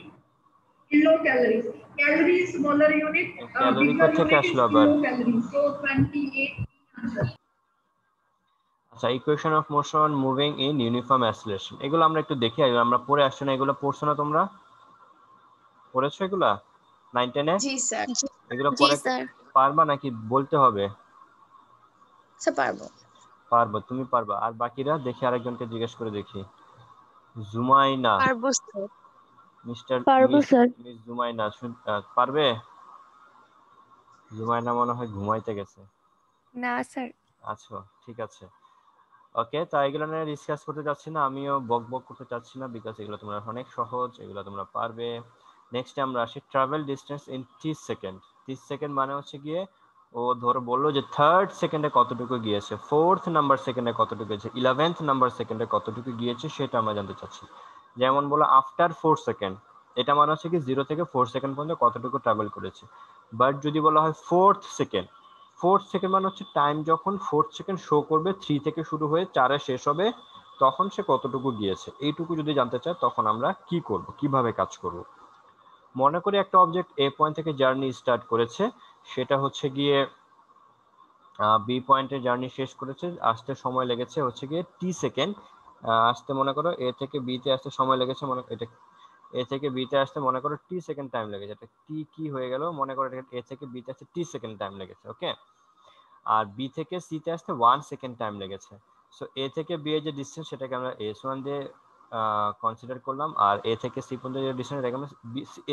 kilocalories. Calorie is smaller unit, calorie bigger কোথেকে unit is আসলো আবার? kilocalories. So 28 answer. আচ্ছা, equation of motion moving in uniform acceleration, এগুলো আমরা একটু দেখি। আমরা পড়ে আসছি না? এগুলো পড়ছো না তোমরা? পড়েছো এগুলা 9-10-এ? জি স্যার। এগুলো জি পরে স্যার। পারবা নাকি বলতে হবে? স্যার পারবো। পারবো, তুমি পারবা। আর বাকিরা দেখি, আরেকজনকে জিজ্ঞেস করে দেখি। জুমাইনা, পারবো স্যার। মিস্টার পারবো মিস স্যার। মিস জুমাইনা পারবে? জুমাইনা মনে হয় ঘুমাইতে গেছে। না স্যার। আচ্ছা, ঠিক আছে। ওকে, তো এগুলো নিয়ে ডিসকাস করতে চাচ্ছি না, আমিও বক বক করতে চাচ্ছি না, বিকজ এগুলো তোমরা অনেক সহজ, এগুলো তোমরা পারবে। নেক্সট আমরা আসি travel distance in 30 second. 30 second মানে হচ্ছে গিয়ে ও ধরো বললো যে থার্ড সেকেন্ডে কতটুকু গিয়েছে, ফোর্থ নাম্বার সেকেন্ডে কতটুকু গিয়েছে, 11th নাম্বার সেকেন্ডে কতটুকু গিয়েছে, সেটা আমরা জানতে চাচ্ছি। যেমন বলো আফটার 4 সেকেন্ড, এটা মানে হচ্ছে কি 0 থেকে 4 সেকেন্ড পর্যন্ত কতটুকু ট্রাভেল করেছে। বাট যদি বলা হয় ফোর্থ সেকেন্ড, ফোর্থ সেকেন্ড মানে হচ্ছে টাইম যখন ফোর্থ সেকেন্ড শো করবে 3 থেকে শুরু হয়ে 4-এ শেষ হবে, তখন সে কতটুকু গিয়েছে। এইটুকু যদি জানতে চাই তখন আমরা কি করব, কিভাবে কাজ করব। মনে করি একটা অবজেক্ট এ পয়েন্ট থেকে জার্নি স্টার্ট করেছে, সেটা হচ্ছে গিয়ে বি পয়েন্টে জার্নি শেষ করেছে, আসতে সময় লেগেছে হচ্ছে গিয়ে টি সেকেন্ড। আসতে মনে করো এ থেকে বিতে আসতে সময় লেগেছে, মনে এটা এ থেকে বিতে আসতে মনে করো টি সেকেন্ড টাইম লেগেছে। এটা টি কি হয়ে গেল, মনে করো এ থেকে বিতে আসতে টি সেকেন্ড টাইম লেগেছে। ওকে, আর বি থেকে সিতে আসতে 1 সেকেন্ড টাইম লেগেছে। সো এ থেকে বি এর যে ডিসটেন্স সেটাকে আমরা S1 দিয়ে কনসিডার করলাম, আর এ থেকে সি পর্যন্ত যে ডিসটেন্স এটাকে আমরা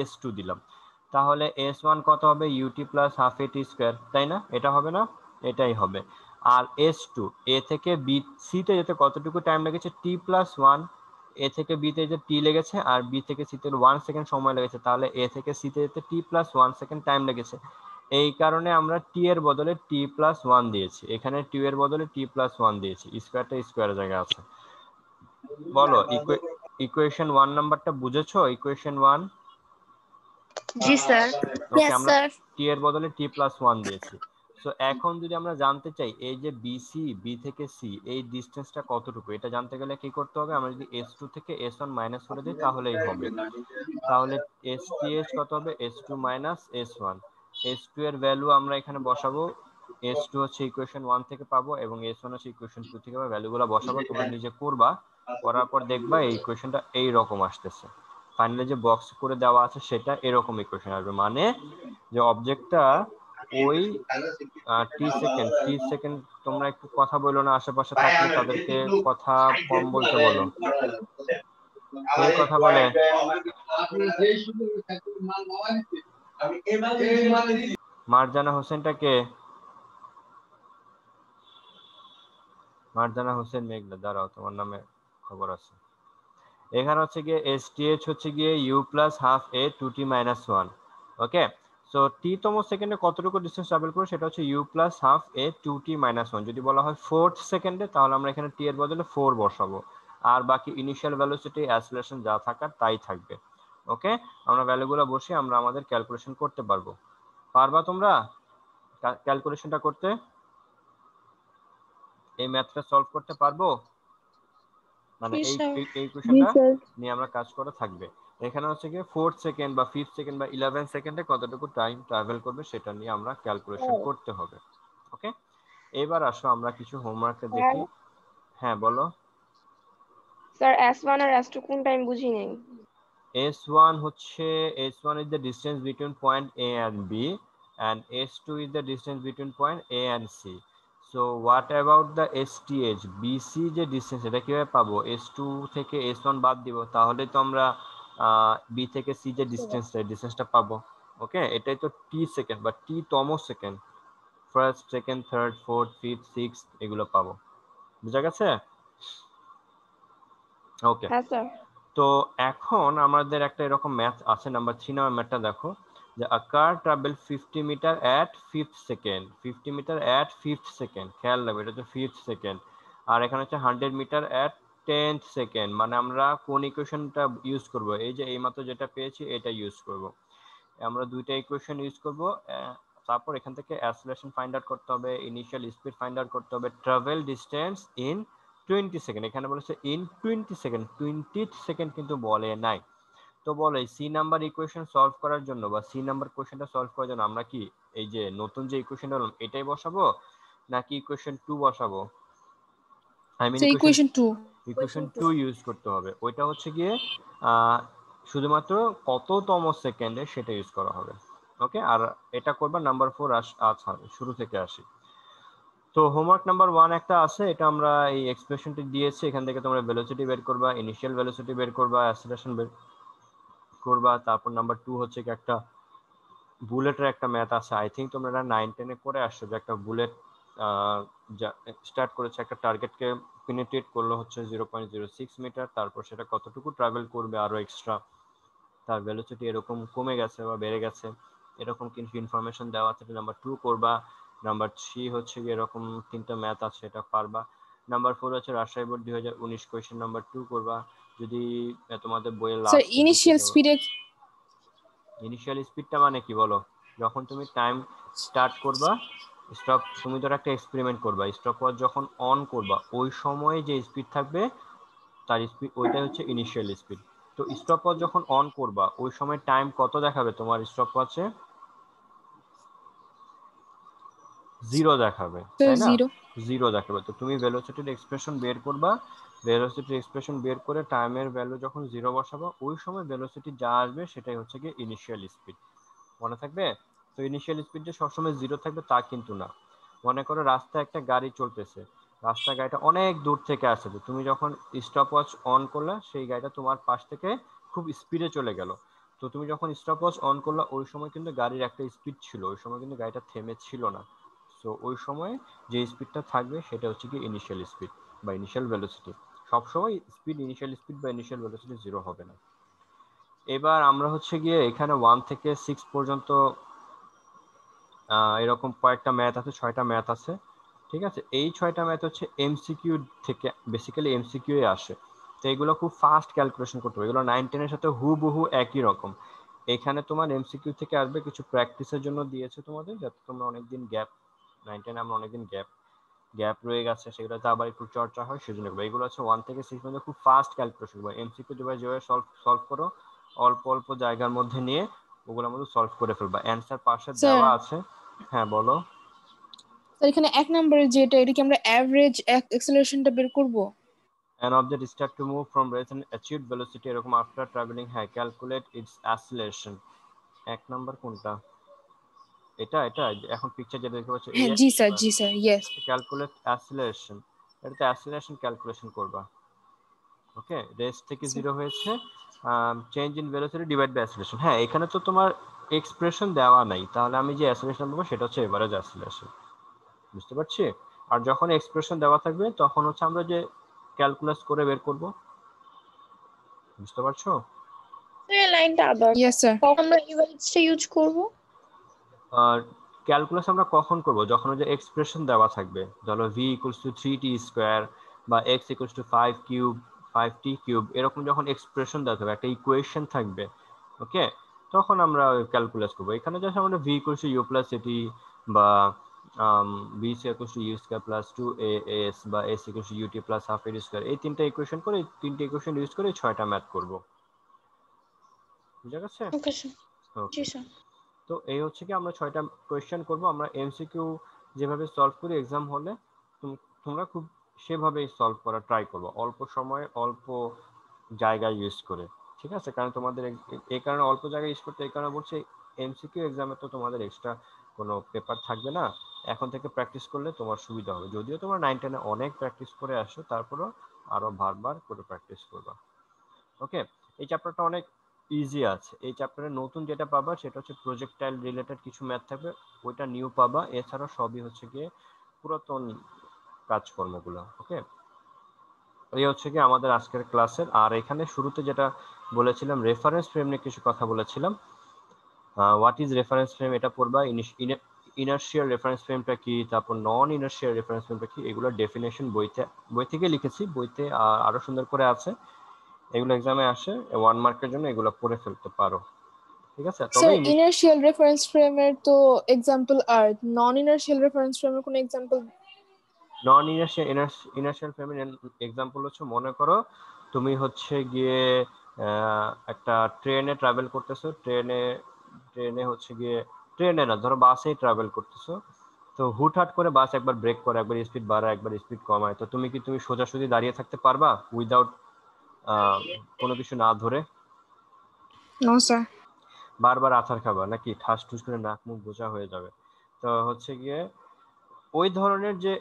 S2 দিলাম। তাহলে S1 কত হবে? ইউটি প্লাস হাফ এটি স্কোয়ার, তাই না? এটা হবে না? এটাই হবে। আর S2 এ থেকে বি সি তে যেতে কতটুকু টাইম লেগেছে t+1, এ থেকে বি তে যেতে টি লেগেছে আর বি থেকে সি তে 1 সেকেন্ড সময় লেগেছে, তাহলে এ থেকে সি তে যেতে t+1 সেকেন্ড টাইম লেগেছে। এই কারণে আমরা টি এর বদলে t+1 দিয়েছি, এখানে টি এর বদলে t+1 দিয়েছি, স্কয়ারটা স্কয়ারের জায়গায় আছে। বলো ইকুয়েশন 1 নাম্বারটা বুঝেছো? ইকুয়েশন 1 জি স্যার। ওকে, আমরা টি এর বদলে t+1 দিয়েছি। সো এখন যদি আমরা জানতে চাই এই যে বিসি, বি থেকে সি এই ডিসটেন্সটা কতটুকু, এটা জানতে গেলে কি করতে হবে, আমরা যদি S2 থেকে S1 মাইনাস করে দিই তাহলেই হবে। তাহলে STH কত হবে, S2 মাইনাস S1। S2 এর ভ্যালু আমরা এখানে বসাবো, S2 হচ্ছে ইকুয়েশন 1 থেকে পাবো এবং S1 হচ্ছে ইকুয়েশন 2 থেকে পাবো, ভ্যালুগুলো বসাবো, তোমরা নিজে করবা, করার পর দেখবা এই ইকুয়েশনটা এই রকম আসতেছে। ফাইনালি যে বক্স করে দেওয়া আছে সেটা এরকম ইকুয়েশন আসবে, মানে যে অবজেক্টটা ওই টি সেকেন্ড, তোমরা একটু কথা বলো না, আশেপাশে থাকলে তাদেরকে কথা কম বলতে বলো। কে কথা বলে? মারজানা হোসেনটা কে? মারজানা হোসেন মেঘনা, দাঁড়াও তোমার নামে খবর আছে। এখানে হচ্ছে গিয়ে STH হচ্ছে গিয়ে u+12a 2t-1। ওকে, সো টি তম সেকেন্ডে কতটুকু ডিসটেন্স ট্রাভেল করবে সেটা হচ্ছে u+12a 2t-1। যদি বলা হয় 4th সেকেন্ডে তাহলে আমরা এখানে টি এর বদলে 4 বসাবো, আর বাকি ইনিশিয়াল ভেলোসিটি অ্যাসিলেশন যা থাকার তাই থাকবে। ওকে, আমরা ভ্যালুগুলো বসে আমরা আমাদের ক্যালকুলেশন করতে পারবো। পারবা তোমরা ক্যালকুলেশনটা করতে? এই ম্যাথটা সলভ করতে পারবো? মানে এই কোশ্চেনটা নিয়ে আমরা কাজ করে থাকবে। এখানে হচ্ছে কি 4th সেকেন্ড বা 5th সেকেন্ড বা 11 সেকেন্ডে কতটুকু টাইম ট্রাভেল করবে সেটা নিয়ে আমরা ক্যালকুলেশন করতে হবে। ওকে, এবার আসো আমরা কিছু হোমওয়ার্ক দেখি। হ্যাঁ বলো স্যার। S1 আর S2 কোন টাইম বুঝি নেই। S1 হচ্ছে, S1 is the distance between point A and B and S2 is the distance between point A and C. So what about the STH? BC যে ডিসটেন্স এটা কিভাবে পাবো? S2 থেকে S1 বাদ দিব, তাহলে তো আমরা B থেকে C যে ডিসটেন্সটা পাবো। ওকে, এটাই তো T সেকেন্ড বা T তম second, first second third fourth fifth sixth এগুলো পাবো। বুঝা গেছে? ওকে, হ্যাঁ স্যার। তো এখন আমাদের একটা এরকম ম্যাথ আছে, নাম্বার 3 নাম্বার ম্যাথটা দেখো, যে a car travel 50 metre at 5th second, 50 metre at 5th second, খেয়াল রাখবে এটা হচ্ছে 5th সেকেন্ড, আর এখানে হচ্ছে 100 মিটার at 10th সেকেন্ড। মানে আমরা কোন ইকুয়েশনটা ইউজ করব? এই যে এইমাত্র যেটা পেয়েছি এটা ইউজ করব। আমরা দুইটা ইকুয়েশন ইউজ করব, তারপর এখান থেকে অ্যাসিলেশন ফাইন্ড আউট করতে হবে, ইনিশিয়াল স্পিড ফাইন্ড আউট করতে হবে, ট্রাভেল ডিসটেন্স ইন 20 সেকেন্ড, এখানে বলেছে ইন 20 সেকেন্ড, 20th সেকেন্ড কিন্তু বলে নাই। তো বলে সি নাম্বার ইকুয়েশন সলভ করার জন্য বা সি নাম্বার কোশ্চেনটা সলভ করার জন্য আমরা কি এই যে নতুন যে ইকুয়েশনটা হলো এটাই বসাবো নাকি ইকুয়েশন 2 বসাবো? আই মিন ইকুয়েশন 2 ইউজ করতে হবে। ওইটা হচ্ছে গিয়ে শুধুমাত্র কততম সেকেন্ডে সেটা ইউজ করা হবে। ওকে, আর এটা করবা নাম্বার 4। আচ্ছা, শুরু থেকে আসি। তো হোমওয়ার্ক নাম্বার 1 একটা আছে, এটা আমরা এই এক্সপ্রেশনটি দিয়েছি, এখান থেকে তোমরা ভেলোসিটি বের করবা, ইনিশিয়াল ভেলোসিটি বের করবা, অ্যাসিলেশন বের করবা। তারপর নাম্বার 2 হচ্ছে কি একটা বুলেটের একটা ম্যাথ আছে, আই থিঙ্ক তোমরা এটা 9-10 এ করে আসছো, যে একটা বুলেট স্টার্ট করেছে, একটা টার্গেটকে পেনিট্রেট করলো হচ্ছে 0.06 মিটার, তারপর সেটা কতটুকু ট্রাভেল করবে আরো এক্সট্রা, তার ভেলোসিটি এরকম কমে গেছে বা বেড়ে গেছে, এরকম কিছু ইনফরমেশন দেওয়া আছে। নাম্বার 2 করবা। নাম্বার 3 হচ্ছে এরকম তিনটা ম্যাথ আছে, এটা পারবা। নাম্বার 4 হচ্ছে রাজশাহী বোর্ড 2019 কোয়েশ্চেন নাম্বার 2 করবা। যদি তোমাদের বইয়ের স্যার লাস্ট ইনিশিয়াল স্পিডটা মানে কি বলো? যখন তুমি টাইম স্টার্ট করবা, স্টপ, তুমি ধর একটা এক্সপেরিমেন্ট করবা, স্টপ ওয়াচ যখন অন করবা ওই সময়ে যে স্পিড থাকবে তার স্পিড, ওইটাই হচ্ছে ইনিশিয়াল স্পিড। তো স্টপ ওয়াচ যখন অন করবা ওই সময় টাইম কত দেখাবে তোমার স্টপ ওয়াচে? 0 দেখাবে, তাই না? 0 দেখাবে। তো তুমি ভেলোসিটির এক্সপ্রেশন বের করবা, ভেলোসিটির এক্সপ্রেশন বের করে টাইমের ভ্যালু যখন 0 বসাবা ওই সময় ভেলোসিটি যা আসবে সেটাই হচ্ছে কি ইনিশিয়াল স্পিড। মনে থাকবে? তো ইনিশিয়াল স্পিড যে সবসময় 0 থাকবে তা কিন্তু না। মনে করো রাস্তায় একটা গাড়ি চলতেছে, রাস্তার গাড়িটা অনেক দূর থেকে আসছে, তুমি যখন স্টপ ওয়াচ অন করলে সেই গাড়িটা তোমার পাশ থেকে খুব স্পিডে চলে গেল। তো তুমি যখন স্টপ ওয়াচ অন করলে ওই সময় কিন্তু গাড়ির একটা স্পিড ছিল, ওই সময় কিন্তু গাড়িটা থেমে ছিল না। সো ওই সময় যে স্পিডটা থাকবে সেটা হচ্ছে কি ইনিশিয়াল স্পিড বা ইনিশিয়াল ভেলোসিটি। সবসময় স্পিড ইনিশিয়াল স্পিড বা ইনিশিয়াল ভেলোসিটি জিরো হবে না। এবার আমরা হচ্ছে গিয়ে এখানে 1 থেকে 6 পর্যন্ত এরকম কয়েকটা ম্যাথ আছে, 6টা ম্যাথ আছে, ঠিক আছে। এই 6টা ম্যাথ হচ্ছে এমসিকিউ থেকে, বেসিক্যালি এমসিকিউ এ আসে। তো এগুলো খুব ফাস্ট ক্যালকুলেশন করতে হবে, এগুলো 9 10 এর সাথে হুবহু একই রকম। এখানে তোমার এমসিকিউ থেকে আসবে, কিছু প্র্যাকটিসের জন্য দিয়েছে তোমাদের, যাতে তোমরা অনেকদিন গ্যাপ, 9 10 আমরা অনেকদিন গ্যাপ রয়ে গেছে, সেগুলোতে আবার একটু চর্চা হয়, সেজন্য এগুলো হচ্ছে 1 থেকে 6 পর্যন্ত খুব ফাস্ট ক্যালকুলেশন করবে। এমসিকিউ যেভাবে সলভ করো, অল্প অল্প জায়গার মধ্যে নিয়ে ওগুলোর মধ্যে সলভ করে ফেলবা, অ্যান্সার পাশে স্যার দেওয়া আছে। হ্যাঁ বলো। স্যার এখানে 1 নম্বরে যেটা, এটা কি আমরা অ্যাভারেজ অ্যাক্সেলারেশনটা বের করব? An object start to move from recent achieved velocity এরকম after traveling high, calculate its acceleration। এক নাম্বার কোনটা? এটা এটা এখন পিকচার যেটা দেখতে পাচ্ছ, এই হ্যাঁ জি স্যার ইয়েস। ক্যালকুলেট অ্যাসিলেশন, এটাতে অ্যাসিলেশন ক্যালকুলেশন করবা। ওকে, রেস্ট থেকে জিরো হয়েছে, change in velocity divide by acceleration. হ্যাঁ, এখানে তো তোমার এক্সপ্রেশন দেওয়া নাই, তাহলে আমি যে অ্যাসিলেশন পাবো সেটা হচ্ছে এভারেজ অ্যাসিলেশন, বুঝতে পারছি। আর যখন এক্সপ্রেশন দেওয়া থাকবে তখন হচ্ছে আমরা যে ক্যালকুলাস করে বের করব, বুঝতে পারছো। এই লাইনটা আবার ইয়েস স্যার। কখন আমরা এভারেজটা ইউজ করব? আর ক্যালকুলাস আমরা কখন করব? যখন ওই যে এক্সপ্রেশন দেওয়া থাকবে, ধরো v equals to 3t square বা x equals to 5 cube 5t cube, এরকম যখন এক্সপ্রেশন দেওয়া থাকবে, একটা ইকুয়েশন থাকবে, ওকে, তখন আমরা ক্যালকুলাস করব। এখানে জাস্ট আমরা v equals to u plus A T বা b equals to u square plus 2as বা s equals to ut plus half এর স্কয়ার, এই তিনটা ইকুয়েশন করে, এই তিনটা ইকুয়েশন ইউজ করে 6টা ম্যাথ করব। বুঝা গেছে? Okay sir. জি ওকে, স্যার। তো এই হচ্ছে কি আমরা 6টা কোয়েশ্চেন করব। আমরা এমসিকিউ যেভাবে সলভ করি এক্সাম হলে, তোমরা খুব সেভাবেই সলভ করা ট্রাই করবো, অল্প সময়ে অল্প জায়গা ইউজ করে, ঠিক আছে। কারণ তোমাদের এই কারণে অল্প জায়গা ইউজ করতে, এই কারণে বলছি এমসিকিউ এক্সামে তো তোমাদের এক্সট্রা কোনো পেপার থাকবে না, এখন থেকে প্র্যাকটিস করলে তোমার সুবিধা হবে। যদিও তোমরা 9 10 অনেক প্র্যাকটিস করে আসো, তারপরেও আরো বারবার করে প্র্যাকটিস করবা। ওকে, এই চ্যাপ্টারটা অনেক ইজি আছে। এই চ্যাপ্টারে নতুন যেটা পাবা সেটা হচ্ছে প্রজেক্টাইল রিলেটেড কিছু ম্যাথ থাকবে, ওইটা নিউ পাবা। এছাড়া সবই হচ্ছে গিয়ে পুরাতন কাজকর্মগুলো। ওকে, এই হচ্ছে কি আমাদের আজকের ক্লাসের। আর এখানে শুরুতে যেটা বলেছিলাম, রেফারেন্স ফ্রেম নিয়ে কিছু কথা বলেছিলাম। হোয়াট ইজ রেফারেন্স ফ্রেম, এটা পড়বা। ইনার্শিয়াল রেফারেন্স ফ্রেমটা কি, তারপর নন ইনার্শিয়াল রেফারেন্স ফ্রেমটা কি, এগুলোর ডেফিনেশন বই থেকে লিখেছি, বইতে আরো সুন্দর করে আছে। এগুলো এক্সামে আসে 1 মার্কের জন্য, এগুলো পড়ে ফেলতে পারো, ঠিক আছে। তবে স্যার ইনার্শিয়াল রেফারেন্স ফ্রেমের তো এক্সাম্পল, আর নন ইনার্শিয়াল রেফারেন্স ফ্রেমের কোনো এক্সাম্পল? নন ইনার্শিয়াল ফ্রেমের এক্সাম্পল হচ্ছে, মনে করো তুমি হচ্ছে গিয়ে একটা ট্রেনে ট্রাভেল করতেছো, ট্রেনে হচ্ছে গিয়ে, ট্রেনে না, ধরো বাসেই ট্রাভেল করতেছো। তো হুটহাট করে বাস একবার ব্রেক করে, একবার স্পিড বাড়ায়, একবার স্পিড কমায়, তো তুমি সোজাসুজি দাঁড়িয়ে থাকতে পারবা উইদাউট কোনো কিছু না ধরে? No sir. বারবার আছাড় খাবা নাকি ঠাস ঠুস করে নাক মুখ বোঝা হয়ে যাবে। তো হচ্ছে গিয়ে ওই ধরনের যে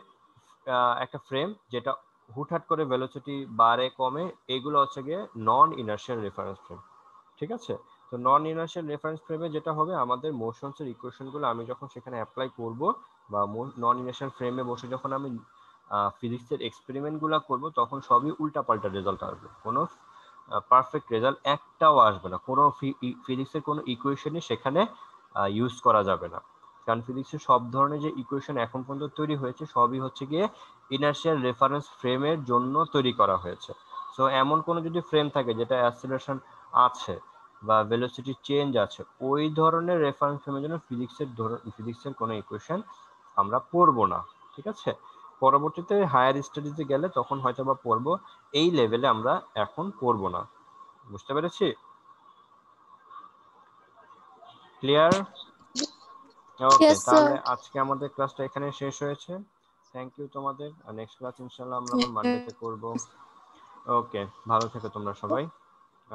একটা ফ্রেম যেটা হুটহাট করে ভেলোসিটি বাড়ে কমে, এগুলো হচ্ছে গিয়ে নন ইনার্শিয়াল রেফারেন্স ফ্রেম, ঠিক আছে। তো নন ইনার্শিয়াল রেফারেন্স ফ্রেমে যেটা হবে, আমাদের মোশনস এর ইকুয়েশনগুলো আমি যখন সেখানে অ্যাপ্লাই করব, বা নন ইনার্শিয়াল ফ্রেমে বসে যখন আমি ফিজিক্সের এক্সপেরিমেন্টগুলো করব, তখন সবই উল্টাপাল্টা রেজাল্ট আসবে, কোনো পারফেক্ট রেজাল্ট একটাও আসবে না। কোনো ফিজিক্সের কোনো ইকুয়েশনই সেখানে ইউজ করা যাবে না, কারণ ফিজিক্সের সব ধরনের যে ইকুয়েশন এখন পর্যন্ত তৈরি হয়েছে সবই হচ্ছে গিয়ে ইনার্শিয়াল রেফারেন্স ফ্রেমের জন্য তৈরি করা হয়েছে। সো এমন কোনো যদি ফ্রেম থাকে যেটা অ্যাক্সিলারেশন আছে বা ভেলোসিটি চেঞ্জ আছে, ওই ধরনের রেফারেন্স ফ্রেমের জন্য ফিজিক্সের কোনো ইকুয়েশন আমরা পড়বো না, ঠিক আছে। পরবর্তীতে হায়ার স্টাডিজে গেলে তখন হয়তো বা পড়বো, এই লেভেলে আমরা এখন পড়বো না, বুঝতে পেরেছি? ক্লিয়ার? ওকে, ইয়েস স্যার। তাহলে আজকে আমাদের ক্লাসটা এখানে শেষ হয়েছে। থ্যাংক ইউ তোমাদের। নেক্সট ক্লাস ইনশাআল্লাহ আমরা আবার মানডেতে করব। ওকে, ভালো থেকো তোমরা সবাই।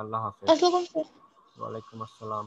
আল্লাহ হাফেজ। আসসালামু আলাইকুম। ওয়ালাইকুম আসসালাম।